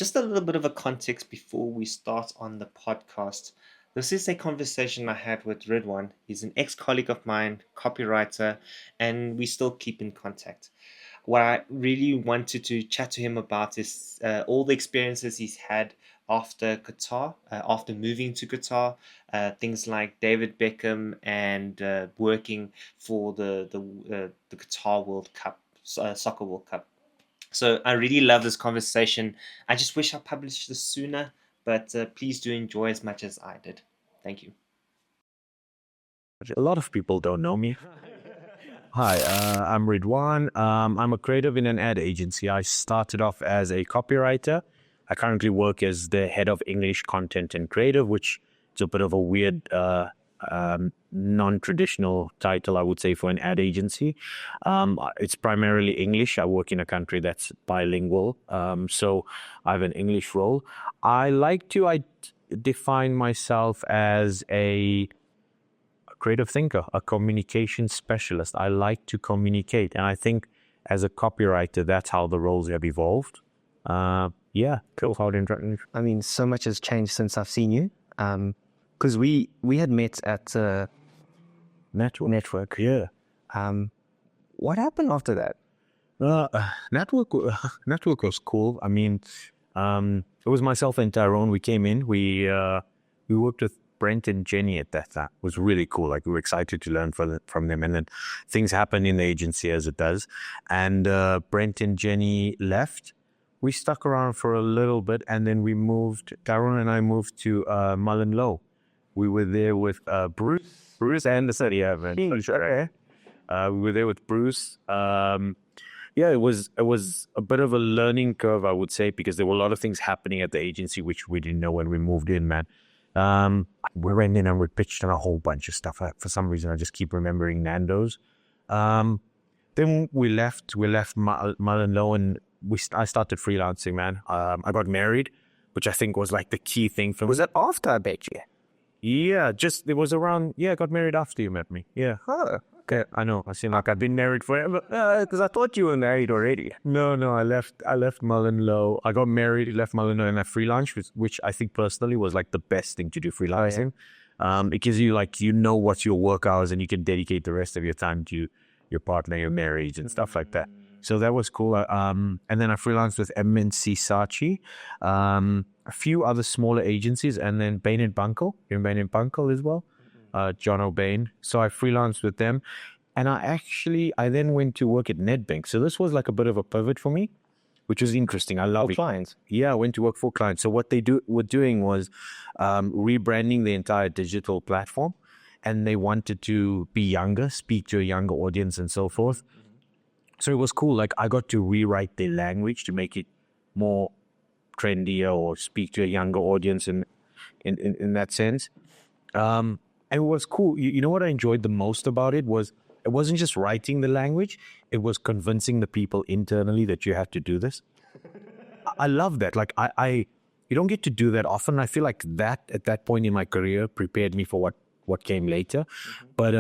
Just a little bit of a context before we start on the podcast. This is a conversation I had with Ridwaan. He's an ex-colleague of mine, copywriter, and we still keep in contact. What I really wanted to chat to him about is all the experiences he's had after Qatar, after moving to Qatar, things like David Beckham and working for the Qatar World Cup, Soccer World Cup. So I really love this conversation. I just wish I published this sooner, but please do enjoy as much as I did. Thank you. A lot of people don't know me. Hi, I'm Ridwaan. I'm a creative in an ad agency. I started off as a copywriter. I currently work as the head of English content and creative, which is a bit of a weird, non-traditional title, I would say, for an ad agency. It's primarily English. I work in a country that's bilingual, so I have an English role. I like to define myself as a creative thinker, a communication specialist. I like to communicate. And I think as a copywriter, that's how the roles have evolved. Yeah, cool. I mean, so much has changed since I've seen you. Because we had met at Network. Yeah. What happened after that? Network was cool. I mean, it was myself and Tyrone. We came in. We worked with Brent and Jenny at that time. It was really cool. Like, we were excited to learn from them. And then things happened in the agency, as it does. And Brent and Jenny left. We stuck around for a little bit, and then we moved. Tyrone and I moved to Mullen Low. We were there with Bruce Anderson. Yeah, man. We were there with Bruce. Yeah, it was a bit of a learning curve, I would say, because there were a lot of things happening at the agency which we didn't know when we moved in, man. We went in and we pitched on a whole bunch of stuff. For some reason, I just keep remembering Nando's. Then we left Mullen Low, and I started freelancing, man. I got married, which I think was like the key thing for me. Was that after I bet you? Yeah, it was around, I got married after you met me. Yeah. Oh, okay. I know. I seem like I've been married forever. Because I thought you were married already. No, I left Mullen Low. I got married, left Mullen Low, and I freelanced, which I think personally was like the best thing to do, freelancing. Oh, yeah. It gives you what's your work hours, and you can dedicate the rest of your time to your partner, your marriage, and stuff like that. So that was cool. And then I freelanced with MNC Saatchi, a few other smaller agencies, and then Bain and Bunkle. You're in Bain and Bunkle as well, John O'Bain. So I freelanced with them. And I then went to work at Nedbank. So this was like a bit of a pivot for me, which was interesting. I love clients. Yeah, I went to work for clients. So what they were doing was rebranding the entire digital platform. And they wanted to be younger, speak to a younger audience and so forth. So it was cool. Like, I got to rewrite their language to make it more trendier or speak to a younger audience in that sense. And it was cool. You know what I enjoyed the most about it was it wasn't just writing the language. It was convincing the people internally that you had to do this. I love that. Like, you don't get to do that often. I feel like that at that point in my career prepared me for what came later. But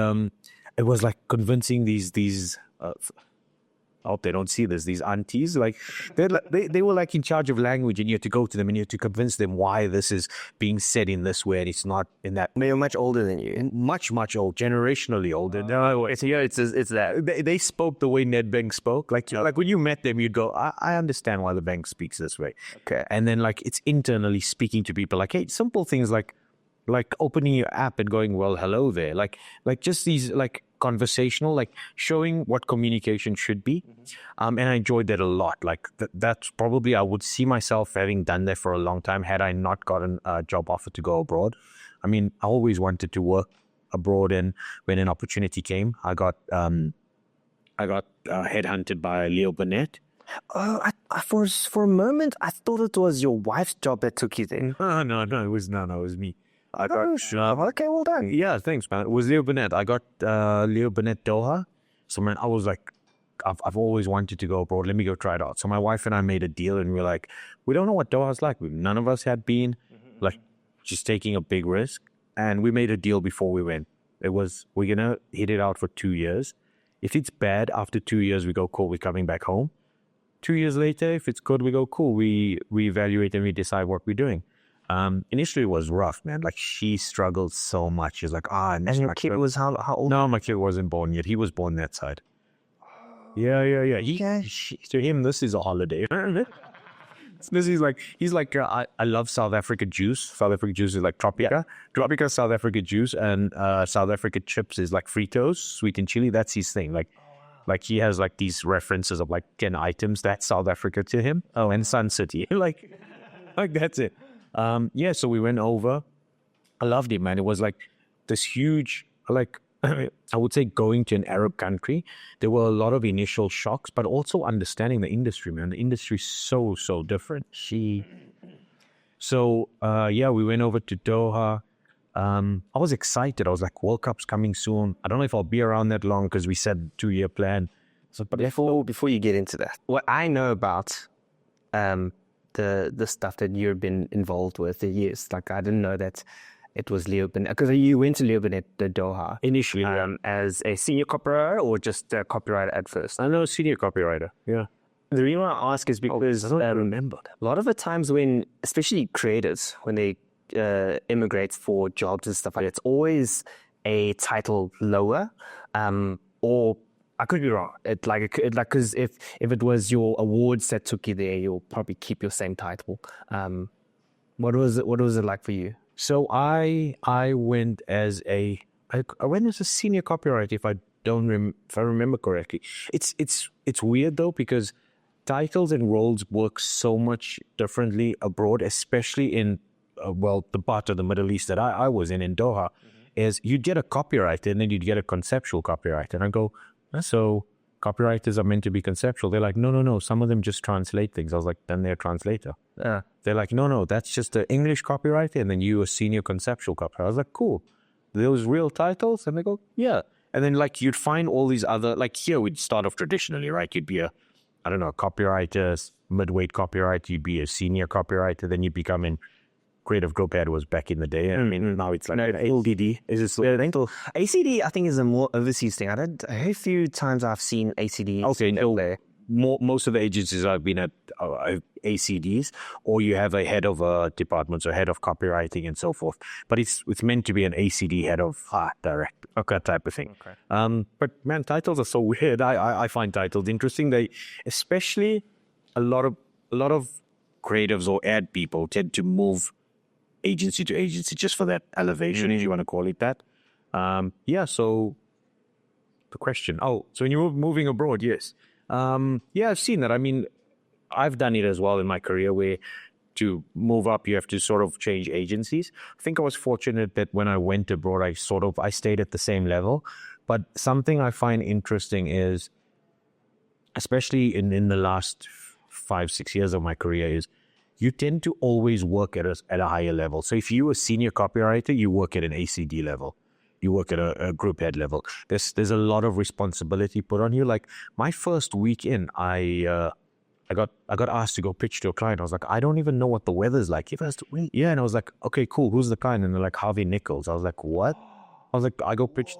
it was like convincing these I hope they don't see this. These aunties, like they were like in charge of language, and you had to go to them and you had to convince them why this is being said in this way and it's not in that. They were much older than you. Much old, generationally older. No, it's that. They spoke the way Nedbank spoke. Like when you met them, you'd go, I understand why the bank speaks this way. Okay. And then like it's internally speaking to people like, hey, simple things like opening your app and going, well, hello there. Like just these like conversational, like showing what communication should be. And I enjoyed that a lot. Like that's probably, I would see myself having done that for a long time had I not gotten a job offer to go abroad. I mean, I always wanted to work abroad, and when an opportunity came, I got headhunted by Leo Burnett. Oh, for a moment, I thought it was your wife's job that took you there. No, it was me. I got okay, well done. Yeah, thanks, man. It was Leo Burnett. I got Leo Burnett Doha. So, man, I was like, I've always wanted to go abroad. Let me go try it out. So my wife and I made a deal, and we were like, we don't know what Doha's like. None of us had been, like, just taking a big risk. And we made a deal before we went. It was, we're going to hit it out for 2 years. If it's bad, after 2 years, we go, cool, we're coming back home. 2 years later, if it's good, we go, cool. We evaluate and we decide what we're doing. Initially, it was rough, man. Like, she struggled so much. She's like, And your kid was how old? No, my kid wasn't born yet. He was born that side. Yeah. Okay. To him, this is a holiday. This is like, he's like, I love South Africa juice. South Africa juice is like Tropica. Yeah. Tropica, South Africa juice, and South Africa chips is like Fritos, sweet and chili. That's his thing. Like he has like these references of like 10 items. That's South Africa to him. Oh, and Sun City. like that's it. Yeah, so we went over. I loved it, man. It was like this huge, like, I would say going to an Arab country, there were a lot of initial shocks, but also understanding the industry, man. The industry is so different. Yeah, we went over to Doha. I was excited. I was like, World Cup's coming soon. I don't know if I'll be around that long because we said 2-year plan. So, but Before you get into that, what I know about the stuff that you've been involved with, the years, like I didn't know that it was Leo Burnett, because you went to Leo Burnett, the Doha, initially, as a senior copywriter or just a copywriter at first. I know, senior copywriter. Yeah. The reason why I ask is because I don't remember that. a lot of the times when, especially creators, when they immigrate for jobs and stuff like that, it's always a title lower, or I could be wrong. Because if it was your awards that took you there, you'll probably keep your same title. What was it like for you? So I went as I went as a senior copywriter, if I remember correctly. It's weird though, because titles and roles work so much differently abroad, especially in the part of the Middle East that I was in Doha. Is you'd get a copywriter and then you'd get a conceptual copywriter, and I go, so copywriters are meant to be conceptual. They're like, no, some of them just translate things. I was like, then they're a translator. They're like, no, that's just an English copywriter, and then you a senior conceptual copywriter. I was like, cool. Those real titles? And they go, yeah. And then like you'd find all these other, like here we'd start off traditionally, right? You'd be a copywriter, midweight copywriter. You'd be a senior copywriter. Then you'd become in creative group ad was back in the day. I mean, now it's like ACD. Is this ACD? I think is a more overseas thing. A few times I've seen ACD. Okay, no. Most of the agencies I've been at are ACDs, or you have a head of departments or head of copywriting and so forth. But it's meant to be an ACD, head of direct, type of thing. Okay. But man, titles are so weird. I find titles interesting. They, especially a lot of creatives or ad people tend to move agency to agency just for that elevation, if you want to call it that. So the question. So when you're moving abroad, yes. I've seen that. I mean, I've done it as well in my career, where to move up, you have to sort of change agencies. I think I was fortunate that when I went abroad, I stayed at the same level. But something I find interesting is, especially in the last 5-6 years of my career, is you tend to always work at a higher level. So if you're a senior copywriter, you work at an ACD level. You work at a group head level. There's a lot of responsibility put on you. Like my first week in, I got asked to go pitch to a client. I was like, I don't even know what the weather's like. Yeah, and I was like, okay, cool. Who's the client? And they're like, Harvey Nichols. I was like, what? I was like, I go pitch.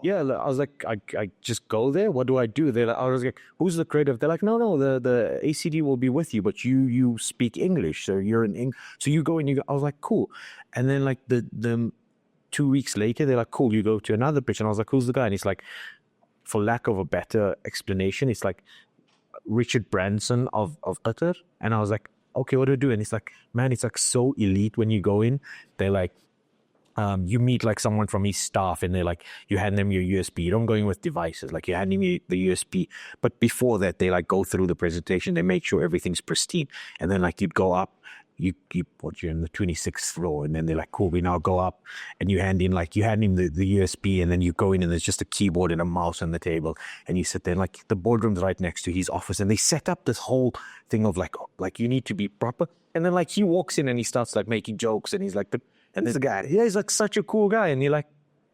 Yeah, I was like, I just go there. What do I do? I was like, who's the creative? They're like, no, the ACD will be with you, but you speak English, so you're in English. So you go and you go. I was like, cool. And then like the 2 weeks later, they're like, cool, you go to another pitch. And I was like, who's the guy? And he's like, for lack of a better explanation, it's like Richard Branson of Qatar. And I was like, okay, what do I do? And it's like, man, it's like so elite when you go in. They're like, you meet like someone from his staff, and they're like, you hand them your USB. You don't go in with devices, like you hand them the USB. But before that, they like go through the presentation. They make sure everything's pristine. And then like you'd go up, you're in the 26th floor, and then they're like, cool, we now go up, and you hand him the USB, and then you go in, and there's just a keyboard and a mouse on the table, and you sit there, and like the boardroom's right next to his office, and they set up this whole thing of like you need to be proper. And then like he walks in and he starts like making jokes, and he's like, and this guy, yeah, he's like such a cool guy, and you're like,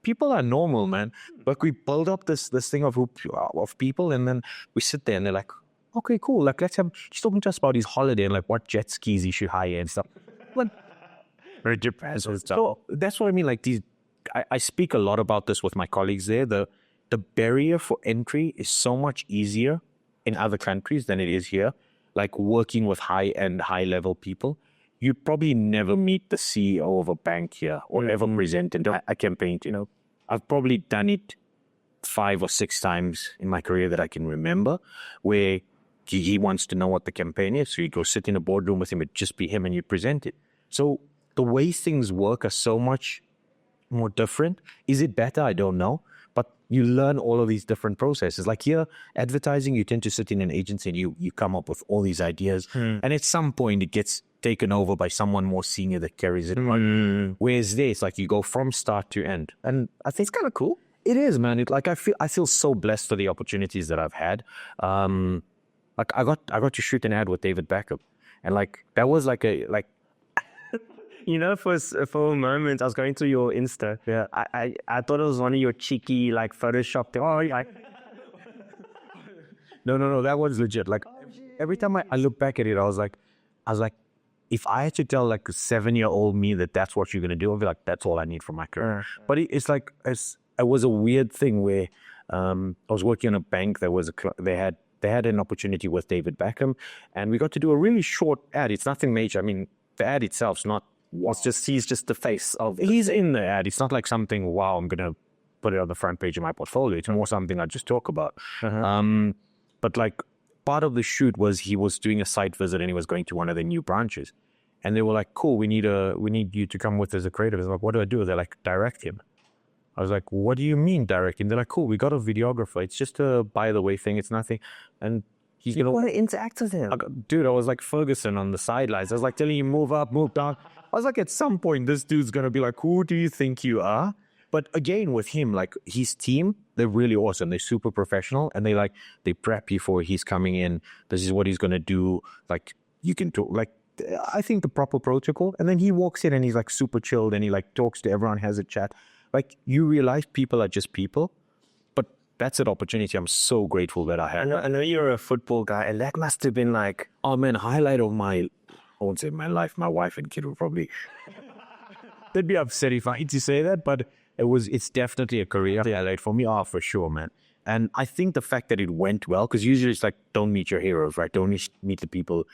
people are normal, man. Like we build up this thing of people, and then we sit there, and they're like, okay, cool. Like, she's talking to us about his holiday and like what jet skis he should hire and stuff. So that's what I mean. Like I speak a lot about this with my colleagues there. The barrier for entry is so much easier in other countries than it is here. like working with high-end, high-level people, you'd probably never meet the CEO of a bank here or ever presented a campaign. I've probably done it 5 or 6 times in my career that I can remember, where he wants to know what the campaign is. So you go sit in a boardroom with him, it'd just be him, and you present it. So the way things work are so much more different. Is it better? I don't know. But you learn all of these different processes. Like here, advertising, you tend to sit in an agency and you come up with all these ideas. And at some point, it gets taken over by someone more senior that carries it on. Whereas there, it's like you go from start to end. And I think it's kind of cool. It is, man. I feel so blessed for the opportunities that I've had. Like I got to shoot an ad with David Beckham, and like that was like for a moment, I was going through your Insta. Yeah. I thought it was one of your cheeky, like, Photoshop thing. No, that was legit. Like every time I look back at it, I was like, if I had to tell like a 7-year-old me that that's what you're gonna do, I'd be like, that's all I need for my career. But it was a weird thing where I was working on a bank that was they had an opportunity with David Beckham, and we got to do a really short ad. It's nothing major. I mean, the ad itself's not. He's just the face of. He's in the ad. It's not like something. Wow, I'm gonna put it on the front page of my portfolio. It's more something I just talk about. But like part of the shoot was he was doing a site visit and he was going to one of the new branches, and they were like, "Cool, we need you to come with as a creative." I was like, "What do I do?" They're like, "Direct him." I was like, "What do you mean direct him?" They're like, "Cool, we got a videographer. It's just a by the way thing. It's nothing." And he's You want to interact with him. dude, I was like Ferguson on the sidelines. I was like telling him, move up, move down. I was like, at some point, this dude's going to be like, who do you think you are? But again, with him, like his team, they're really awesome. They're super professional, and they prep you for he's coming in. This is what he's going to do. Like you can talk, like I think the proper protocol. And then he walks in and he's like super chilled and he like talks to everyone, has a chat. Like you realize people are just people. That's an opportunity I'm so grateful that I had. I know you're a football guy, and that must have been like, Oh man, highlight of I won't say my life, my wife and kid will probably, they'd be upset if I had to say that, but it's definitely a career highlight for me. Oh, for sure, man. And I think the fact that it went well, because usually it's like, don't meet your heroes, right? Don't meet the people.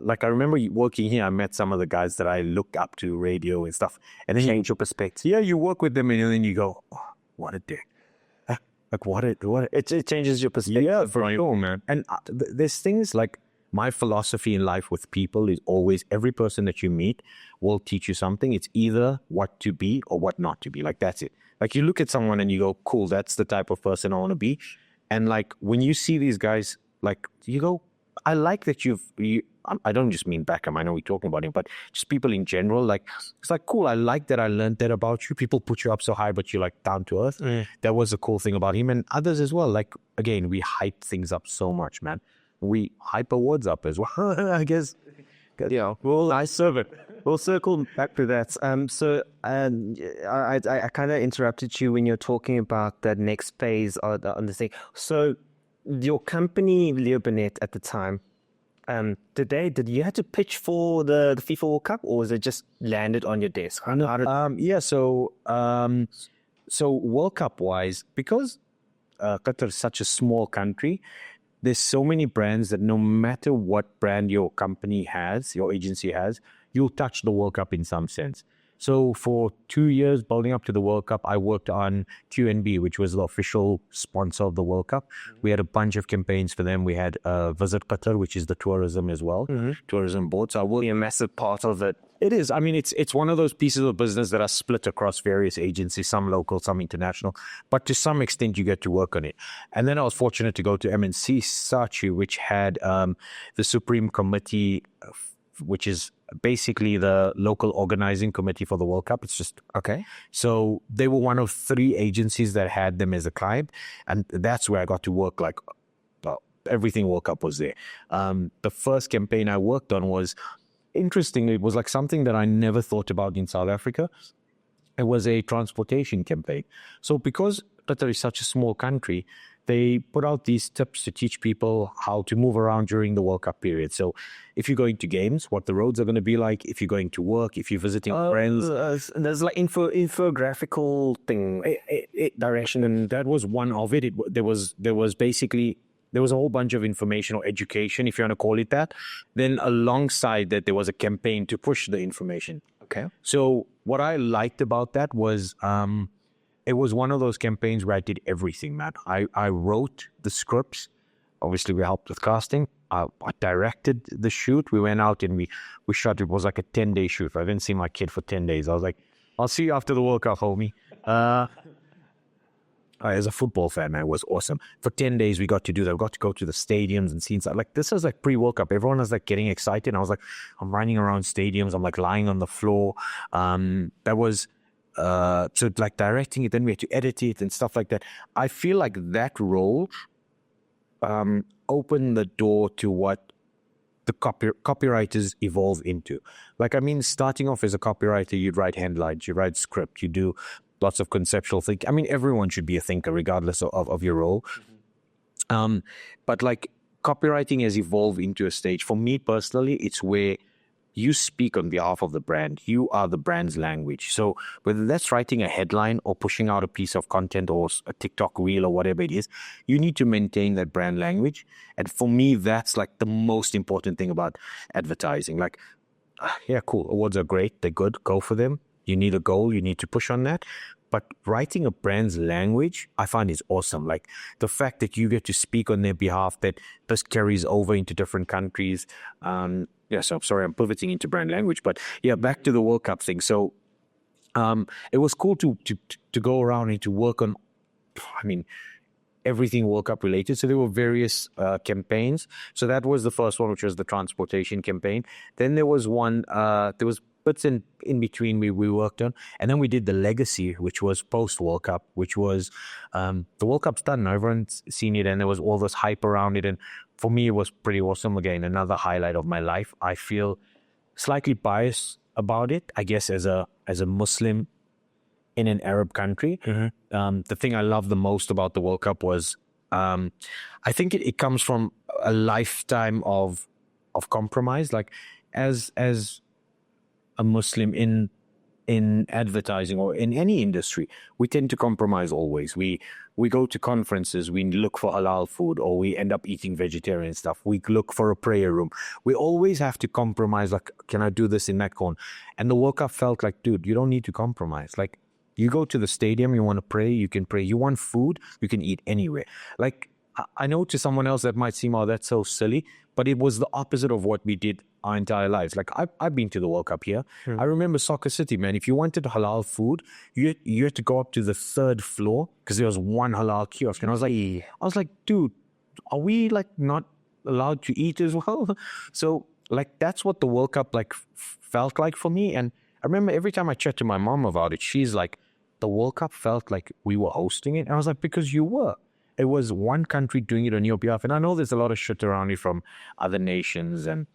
Like I remember working here, I met some of the guys that I look up to, radio and stuff. And then change your perspective. Yeah, you work with them and then you go, oh, what a dick. Like it changes your perspective. Yeah, for sure, man. And there's things like my philosophy in life with people is always every person that you meet will teach you something. It's either what to be or what not to be. Like that's it. Like you look at someone and you go, cool, that's the type of person I want to be. And like when you see these guys, like you go, I like that I don't just mean Beckham, I know we're talking about him, but just people in general, like, it's like, cool, I like that I learned that about you. People put you up so high, but you're like down to earth. That was a cool thing about him and others as well. Like, again, we hype things up so much, man. We hype awards up as well, I guess. Yeah, well, I serve it. We'll circle back to that. I kind of interrupted you when you're talking about that next phase on the thing. So your company, Leo Burnett, at the time, did you have to pitch for the FIFA World Cup, or was it just landed on your desk? So World Cup wise, because Qatar is such a small country, there's so many brands that no matter what brand your company has, your agency has, you'll touch the World Cup in some sense. So for 2 years building up to the World Cup, I worked on QNB, which was the official sponsor of the World Cup. We had a bunch of campaigns for them. We had Visit Qatar, which is the tourism as well, tourism board. So I worked a massive part of it. It is. I mean, it's one of those pieces of business that are split across various agencies, some local, some international. But to some extent, you get to work on it. And then I was fortunate to go to MNC Saatchi, which had the Supreme Committee, which is basically the local organizing committee for the World Cup. It's just, okay. So they were one of 3 agencies that had them as a client. And that's where I got to work like, well, everything World Cup was there. The first campaign I worked on was, interestingly, it was like something that I never thought about in South Africa. It was a transportation campaign. So because Qatar is such a small country, they put out these tips to teach people how to move around during the World Cup period. So if you're going to games, what the roads are going to be like, if you're going to work, if you're visiting friends. There's like infographical thing, direction. And that was one of it. There was basically there was a whole bunch of information or education, if you want to call it that. Then alongside that, there was a campaign to push the information. Okay. So what I liked about that was it was one of those campaigns where I did everything, man. I wrote the scripts. Obviously, we helped with casting. I directed the shoot. We went out and we shot. It was like a 10-day shoot. I didn't see my kid for 10 days. I was like, I'll see you after the World Cup, homie. As a football fan, man, it was awesome. For 10 days, we got to do that. We got to go to the stadiums and see inside. Like, this was like pre-World Cup. Everyone was like getting excited. I was like, I'm running around stadiums. I'm like lying on the floor. That was, so like directing it. Then we had to edit it and stuff like that. I feel like that role opened the door to what the copywriters evolve into. Like, I mean, starting off as a copywriter, you'd write headlines, you write script, you do lots of conceptual thinking. I mean, everyone should be a thinker regardless of your role. But like copywriting has evolved into a stage. For me personally, it's where you speak on behalf of the brand. You are the brand's language. So whether that's writing a headline or pushing out a piece of content or a TikTok reel or whatever it is, you need to maintain that brand language. And for me, that's like the most important thing about advertising. Like, yeah, cool. Awards are great. They're good. Go for them. You need a goal. You need to push on that. But writing a brand's language, I find is awesome. Like the fact that you get to speak on their behalf, that this carries over into different countries. Yeah, so I'm sorry, I'm pivoting into brand language, but yeah, back to the World Cup thing. So it was cool to go around and to work on, I mean, everything World Cup related. So there were various campaigns. So that was the first one, which was the transportation campaign. Then there was one, there was bits in between we worked on. And then we did the legacy, which was post World Cup, which was the World Cup's done. Everyone's seen it and there was all this hype around it. And for me, it was pretty awesome. Again, another highlight of my life. I feel slightly biased about it, I guess, as a Muslim in an Arab country. The thing I love the most about the World Cup was I think it comes from a lifetime of compromise. Like as a Muslim in advertising or in any industry, we tend to compromise always. We go to conferences, we look for halal food, or we end up eating vegetarian stuff. We look for a prayer room. We always have to compromise, like, can I do this in that corner? And the World Cup felt like, dude, you don't need to compromise. Like, you go to the stadium, you want to pray, you can pray. You want food, you can eat anywhere. Like, I know to someone else that might seem, oh, that's so silly, but it was the opposite of what we did our entire lives. Like, I've been to the World Cup here. I remember Soccer City, man. If you wanted halal food, you had to go up to the 3rd floor because there was one halal kiosk. And I was like, dude, are we like not allowed to eat as well? So like, that's what the World Cup like felt like for me. And I remember every time I chat to my mom about it, she's like, the World Cup felt like we were hosting it. And I was like, because you were. It was one country doing it on your behalf. And I know there's a lot of shit around it from other nations and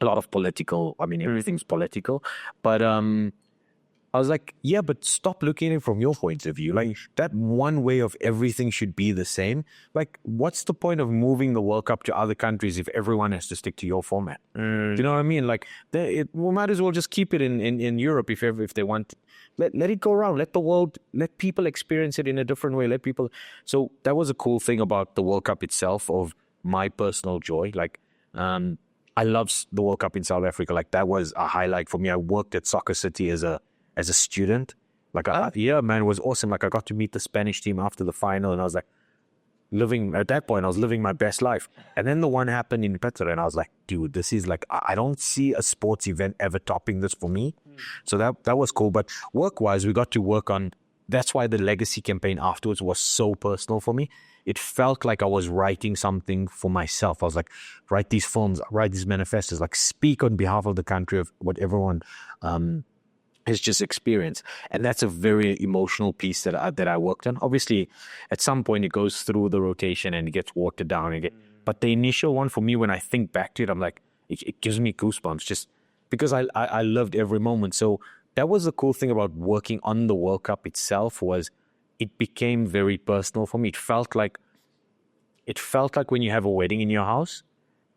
a lot of political, I mean, everything's political. But I was like, yeah, but stop looking at it from your point of view. Like, that one way of everything should be the same. Like, what's the point of moving the World Cup to other countries if everyone has to stick to your format? Do you know what I mean? Like, we might as well just keep it in Europe if they want. Let it go around. Let the world, let people experience it in a different way. Let people. So that was a cool thing about the World Cup itself, of my personal joy. Like, I love the World Cup in South Africa. Like, that was a highlight for me. I worked at Soccer City as a student. Like, yeah, man, it was awesome. Like, I got to meet the Spanish team after the final, and I was like, at that point, I was living my best life. And then the one happened in Petra, and I was like, dude, this is like, I don't see a sports event ever topping this for me. So that was cool. But work-wise, we got to work on, that's why the legacy campaign afterwards was so personal for me. It felt like I was writing something for myself. I was like, write these films, write these manifestos, like speak on behalf of the country of what everyone has just experienced. And that's a very emotional piece that I worked on. Obviously, at some point it goes through the rotation and it gets watered down again. But the initial one for me, when I think back to it, I'm like, it gives me goosebumps just because I loved every moment. So that was the cool thing about working on the World Cup itself, was it became very personal for me. It felt like when you have a wedding in your house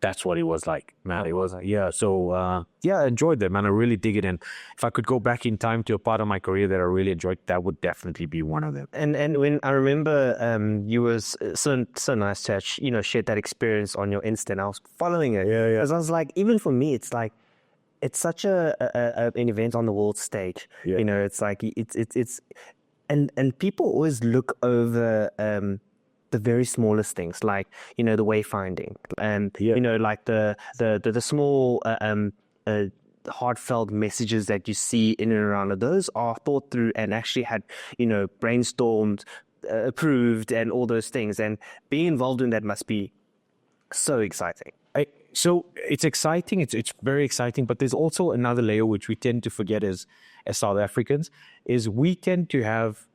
that's what it was like, man. It was like, yeah. So, yeah, I enjoyed that, man. I really dig it. And if I could go back in time to a part of my career that I really enjoyed, that would definitely be one of them. And when I remember, you was so nice to shared that experience on your Insta, and I was following it. Yeah, yeah. Because I was like, even for me, it's like it's such an event on the world stage. Yeah. It's like it's and people always look over the very smallest things, like the wayfinding, and Yeah. like the small heartfelt messages that you see in and around it. Those are thought through and actually had brainstormed, approved, and all those things. And being involved in that must be so exciting. So it's exciting. It's very exciting. But there's also another layer which we tend to forget as South Africans, is we tend to have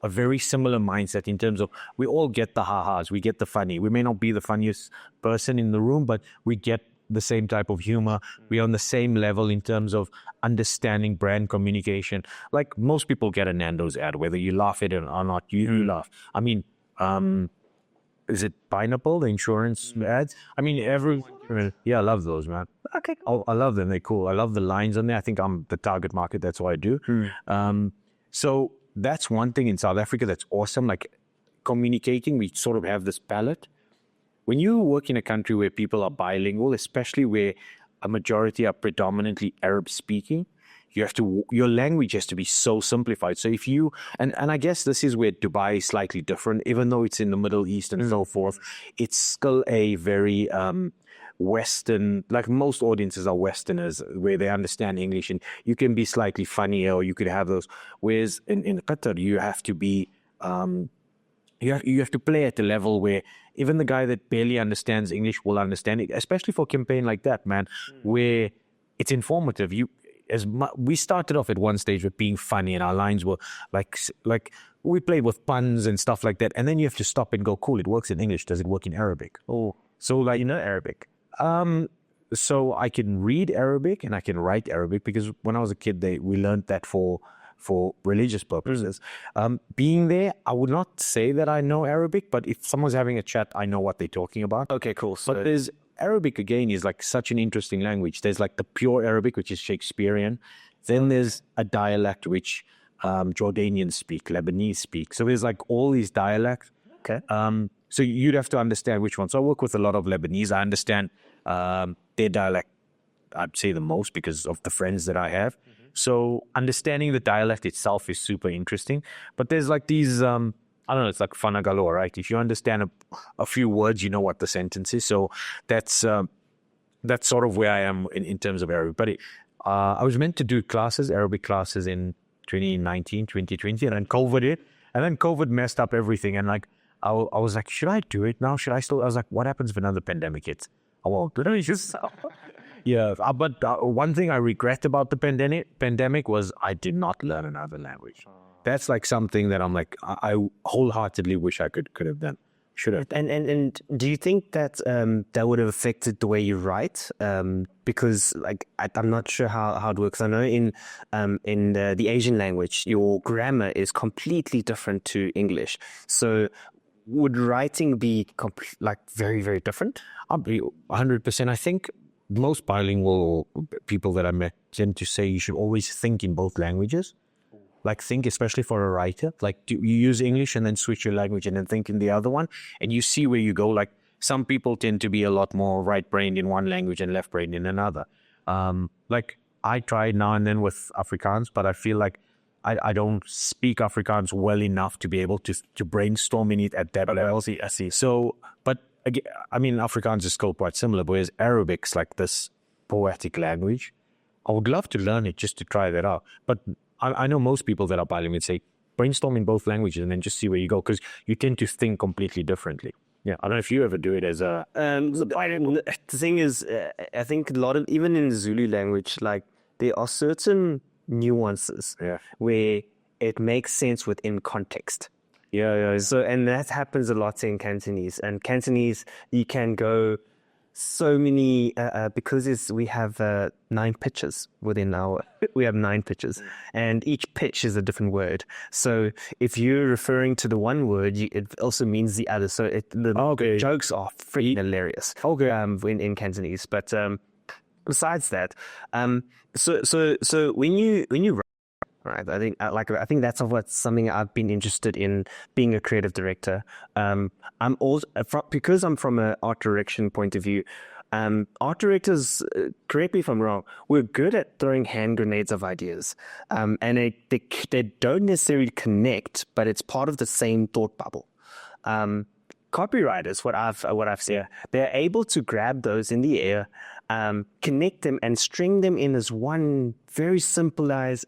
a very similar mindset in terms of we all get the ha-has, we get the funny. We may not be the funniest person in the room, but we get the same type of humor. We're on the same level in terms of understanding brand communication. Like most people get a Nando's ad, whether you laugh at it or not, you laugh. I mean, is it Pineapple, the insurance ads? I mean, everyone, yeah, I love those, man. Okay. I love them. They're cool. I love the lines on there. I think I'm the target market. That's what I do. So that's one thing in South Africa that's awesome. Like communicating, we sort of have this palette. When you work in a country where people are bilingual, especially where a majority are predominantly Arab speaking, your language has to be so simplified. So if you, and I guess this is where Dubai is slightly different, even though it's in the Middle East and so forth, it's still a very Western, like most audiences are Westerners, where they understand English, and you can be slightly funnier, or you could have those. Whereas in Qatar, you have to be, you have to play at the level where even the guy that barely understands English will understand it, especially for a campaign like that, man, where it's informative. We started off at one stage with being funny, and our lines were like we played with puns and stuff like that, and then you have to stop and go, cool, it works in English, does it work in Arabic? Oh, So like, Arabic. so I can read Arabic and I can write Arabic, because when I was a kid, we learned that for religious purposes. Being there, I would not say that I know Arabic, but if someone's having a chat, I know what they're talking about. Okay, cool. So But there's Arabic, again, is like such an interesting language. There's like the pure Arabic, which is Shakespearean. Then there's a dialect which Jordanians speak, Lebanese speak. So there's like all these dialects. okay. So you'd have to understand which one. So I work with a lot of Lebanese. I understand their dialect, I'd say the most, because of the friends that I have. So understanding the dialect itself is super interesting. But there's like these, I don't know, it's like fana galore, right? If you understand a few words, you know what the sentence is. So that's sort of where I am in terms of Arabic. But I was meant to do Arabic classes in 2019, 2020, and then COVID hit. And then COVID messed up everything. And like, I was like, should I do it now? Should I still? I was like, what happens if another pandemic hits? I won't. Let me just. Yeah, but one thing I regret about the pandemic was I did not learn another language. That's like something that I'm like, I wholeheartedly wish I could have done. Should have. And do you think that that would have affected the way you write? Because like I'm not sure how it works. I know in the Asian language, your grammar is completely different to English. So would writing be like very, very different? I'll be 100%. I think most bilingual people that I met tend to say you should always think in both languages. Like think, especially for a writer, like you use English and then switch your language and then think in the other one, and you see where you go. Like some people tend to be a lot more right-brained in one language and left-brained in another. Like I try now and then with Afrikaans, but I feel like I don't speak Afrikaans well enough to be able to brainstorm in it at that level. I see. So, but again, I mean, Afrikaans is still quite similar, whereas Arabic's like this poetic language. I would love to learn it just to try that out. But I know most people that are bilingual say brainstorm in both languages and then just see where you go, because you tend to think completely differently. Yeah, I don't know if you ever do it as a. The thing is, I think a lot of, even in Zulu language, like there are certain nuances where it makes sense within context. Yeah. So, and that happens a lot in Cantonese. And Cantonese, you can go so many because we have 9 pitches within our we have 9 pitches, and each pitch is a different word. So if you're referring to the one word, it also means the other. So the jokes are freaking hilarious. In Cantonese, but besides that, so when you right, I think that's something I've been interested in being a creative director. I'm also because I'm from an art direction point of view. Art directors, correct me if I'm wrong, we're good at throwing hand grenades of ideas, and they don't necessarily connect, but it's part of the same thought bubble. Copywriters, what I've seen, they're able to grab those in the air, connect them, and string them in as one very simplified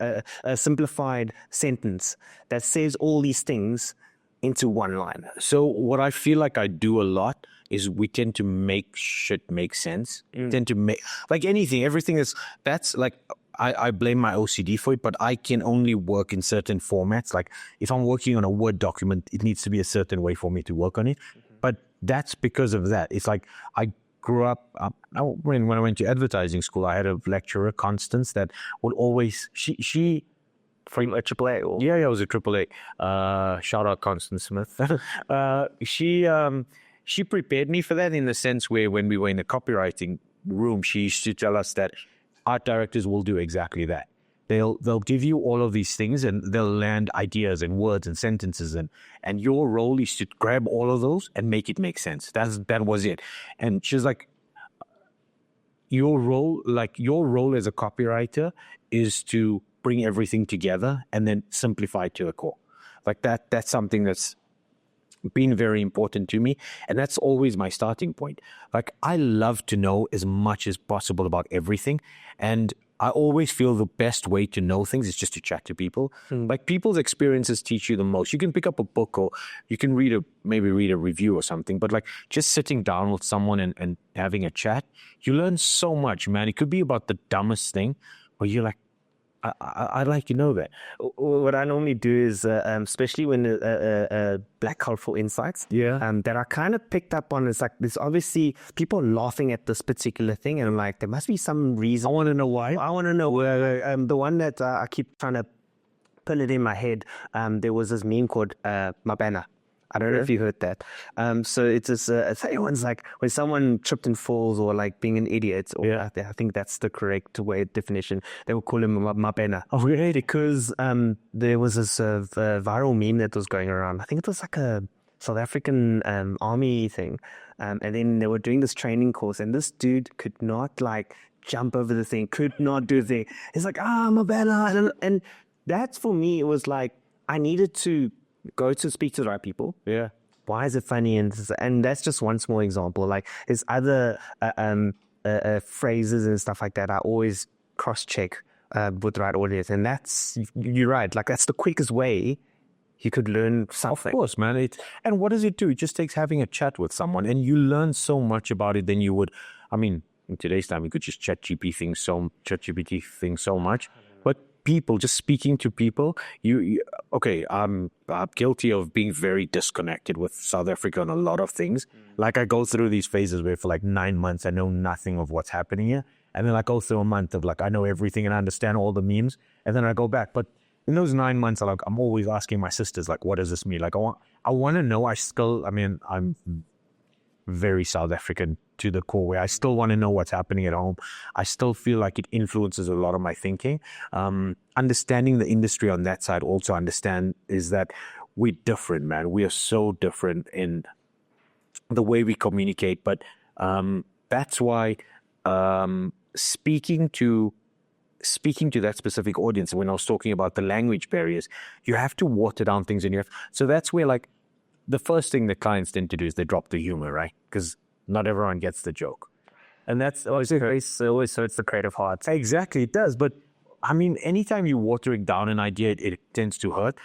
sentence that says all these things into one line. So what I feel like I do a lot is we tend to make shit make sense. Tend to make, like anything, everything that's like, I blame my OCD for it, but I can only work in certain formats. Like if I'm working on a Word document, it needs to be a certain way for me to work on it. But that's because of that. It's like I grew up, when I went to advertising school, I had a lecturer, Constance, that would always, she From a AAA? Or? Yeah, it was a AAA. Shout out Constance Smith. She prepared me for that in the sense where when we were in the copywriting room, she used to tell us that art directors will do exactly that. They'll give you all of these things and they'll land ideas and words and sentences and your role is to grab all of those and make it make sense. That was it. And she's like, your role as a copywriter is to bring everything together and then simplify it to a core. Like that's something that's been very important to me. And that's always my starting point. Like I love to know as much as possible about everything. And I always feel the best way to know things is just to chat to people. Like people's experiences teach you the most. You can pick up a book or you can maybe read a review or something, but like just sitting down with someone and having a chat, you learn so much, man. It could be about the dumbest thing, but you're like, I'd like to know that. What I normally do is, especially when Black Cultural Insights, that I kind of picked up on, is like there's obviously people laughing at this particular thing, and I'm like, there must be some reason. I want to know why. I want to know. The one that I keep trying to put it in my head, there was this meme called Mabana. I don't know if you heard that. So it's just, everyone's like, when someone tripped and falls or like being an idiot, or I think that's the correct definition, they would call him Mapena. Oh, really? Because there was this viral meme that was going around. I think it was like a South African army thing. And then they were doing this training course, and this dude could not like jump over the thing, could not do the thing. He's like, Mapena. And that's, for me, it was like, I needed to go to speak to the right people. Yeah. Why is it funny? And that's just one small example. Like there's other phrases and stuff like that I always cross-check with the right audience. And you're right. Like that's the quickest way you could learn something. Of course, man. And what does it do? It just takes having a chat with someone, and you learn so much about it than you would. I mean, in today's time, you could just chat GPT things so much. But people, just speaking to people, I'm guilty of being very disconnected with South Africa on a lot of things. Like I go through these phases where for like 9 months I know nothing of what's happening here, and then I go through a month of like I know everything and I understand all the memes, and then I go back. But in those 9 months, I'm always asking my sisters, like, what does this mean? Like I want to know. I'm very South African to the core, where I still want to know what's happening at home. I still feel like it influences a lot of my thinking. Understanding the industry on that side also understand is that we're different, man. We are so different in the way we communicate. But that's why speaking to that specific audience, when I was talking about the language barriers, you have to water down things so that's where like the first thing that clients tend to do is they drop the humor, right? Because not everyone gets the joke. And that's always hurts the creative heart. Exactly, it does. But I mean, anytime you're watering down an idea, it tends to hurt.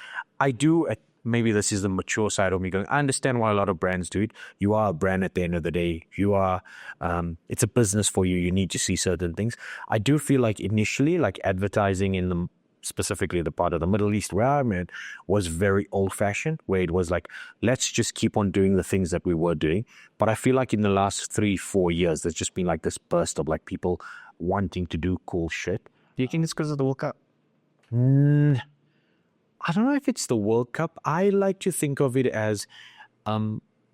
Maybe this is the mature side of me going, I understand why a lot of brands do it. You are a brand at the end of the day. You are, it's a business for you. You need to see certain things. I do feel like initially, like advertising in specifically the part of the Middle East where I'm in, was very old-fashioned, where it was like, let's just keep on doing the things that we were doing. But I feel like in the last 3-4 years, there's just been like this burst of like people wanting to do cool shit. Do you think it's because of the World Cup? I don't know if it's the World Cup. I like to think of it as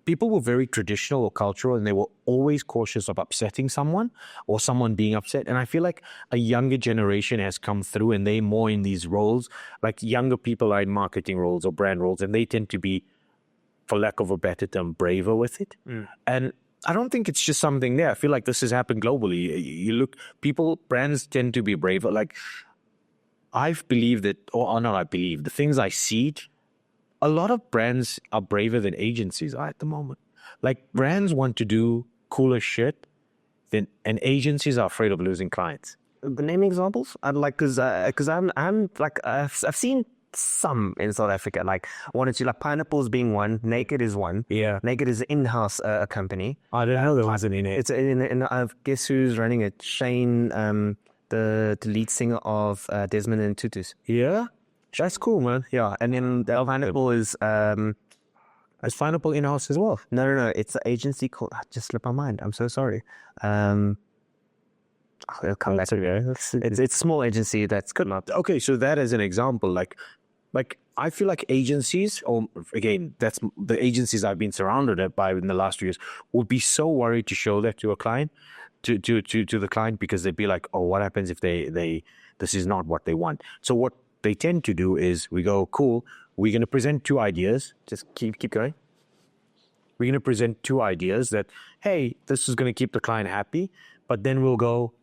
people were very traditional or cultural, and they were always cautious of upsetting someone or someone being upset. And I feel like a younger generation has come through, and they're more in these roles. Like younger people are in marketing roles or brand roles, and they tend to be, for lack of a better term, braver with it. And I don't think it's just something there. I feel like this has happened globally. You look, brands tend to be braver. Like I've believed that, or not I believe, the things I see, a lot of brands are braver than agencies are at the moment. Like brands want to do cooler shit, and agencies are afraid of losing clients. The name examples? I'd like, because I'm like, I've seen some in South Africa, like one or two, like Pineapples being one, Naked is one. Yeah. Naked is an in-house company. I don't know, there wasn't in it. It's guess who's running it? Shane, the lead singer of Desmond and Tutus. Yeah? That's cool, man. Yeah, and then the Pineapple is Pineapple in-house as well? no, it's an agency called, I just slipped my mind. I'm so sorry. It'll come back to me. It's a small agency that's good enough. Okay, so that as an example, like I feel like agencies, or again, that's the agencies I've been surrounded by in the last 2 years, would be so worried to show that to a client, to the client, because they'd be like, oh, what happens if they this is not what they want? So what they tend to do is we go, cool, we're going to present 2 ideas. Just keep going. We're going to present 2 ideas that, hey, this is going to keep the client happy, but then we'll go,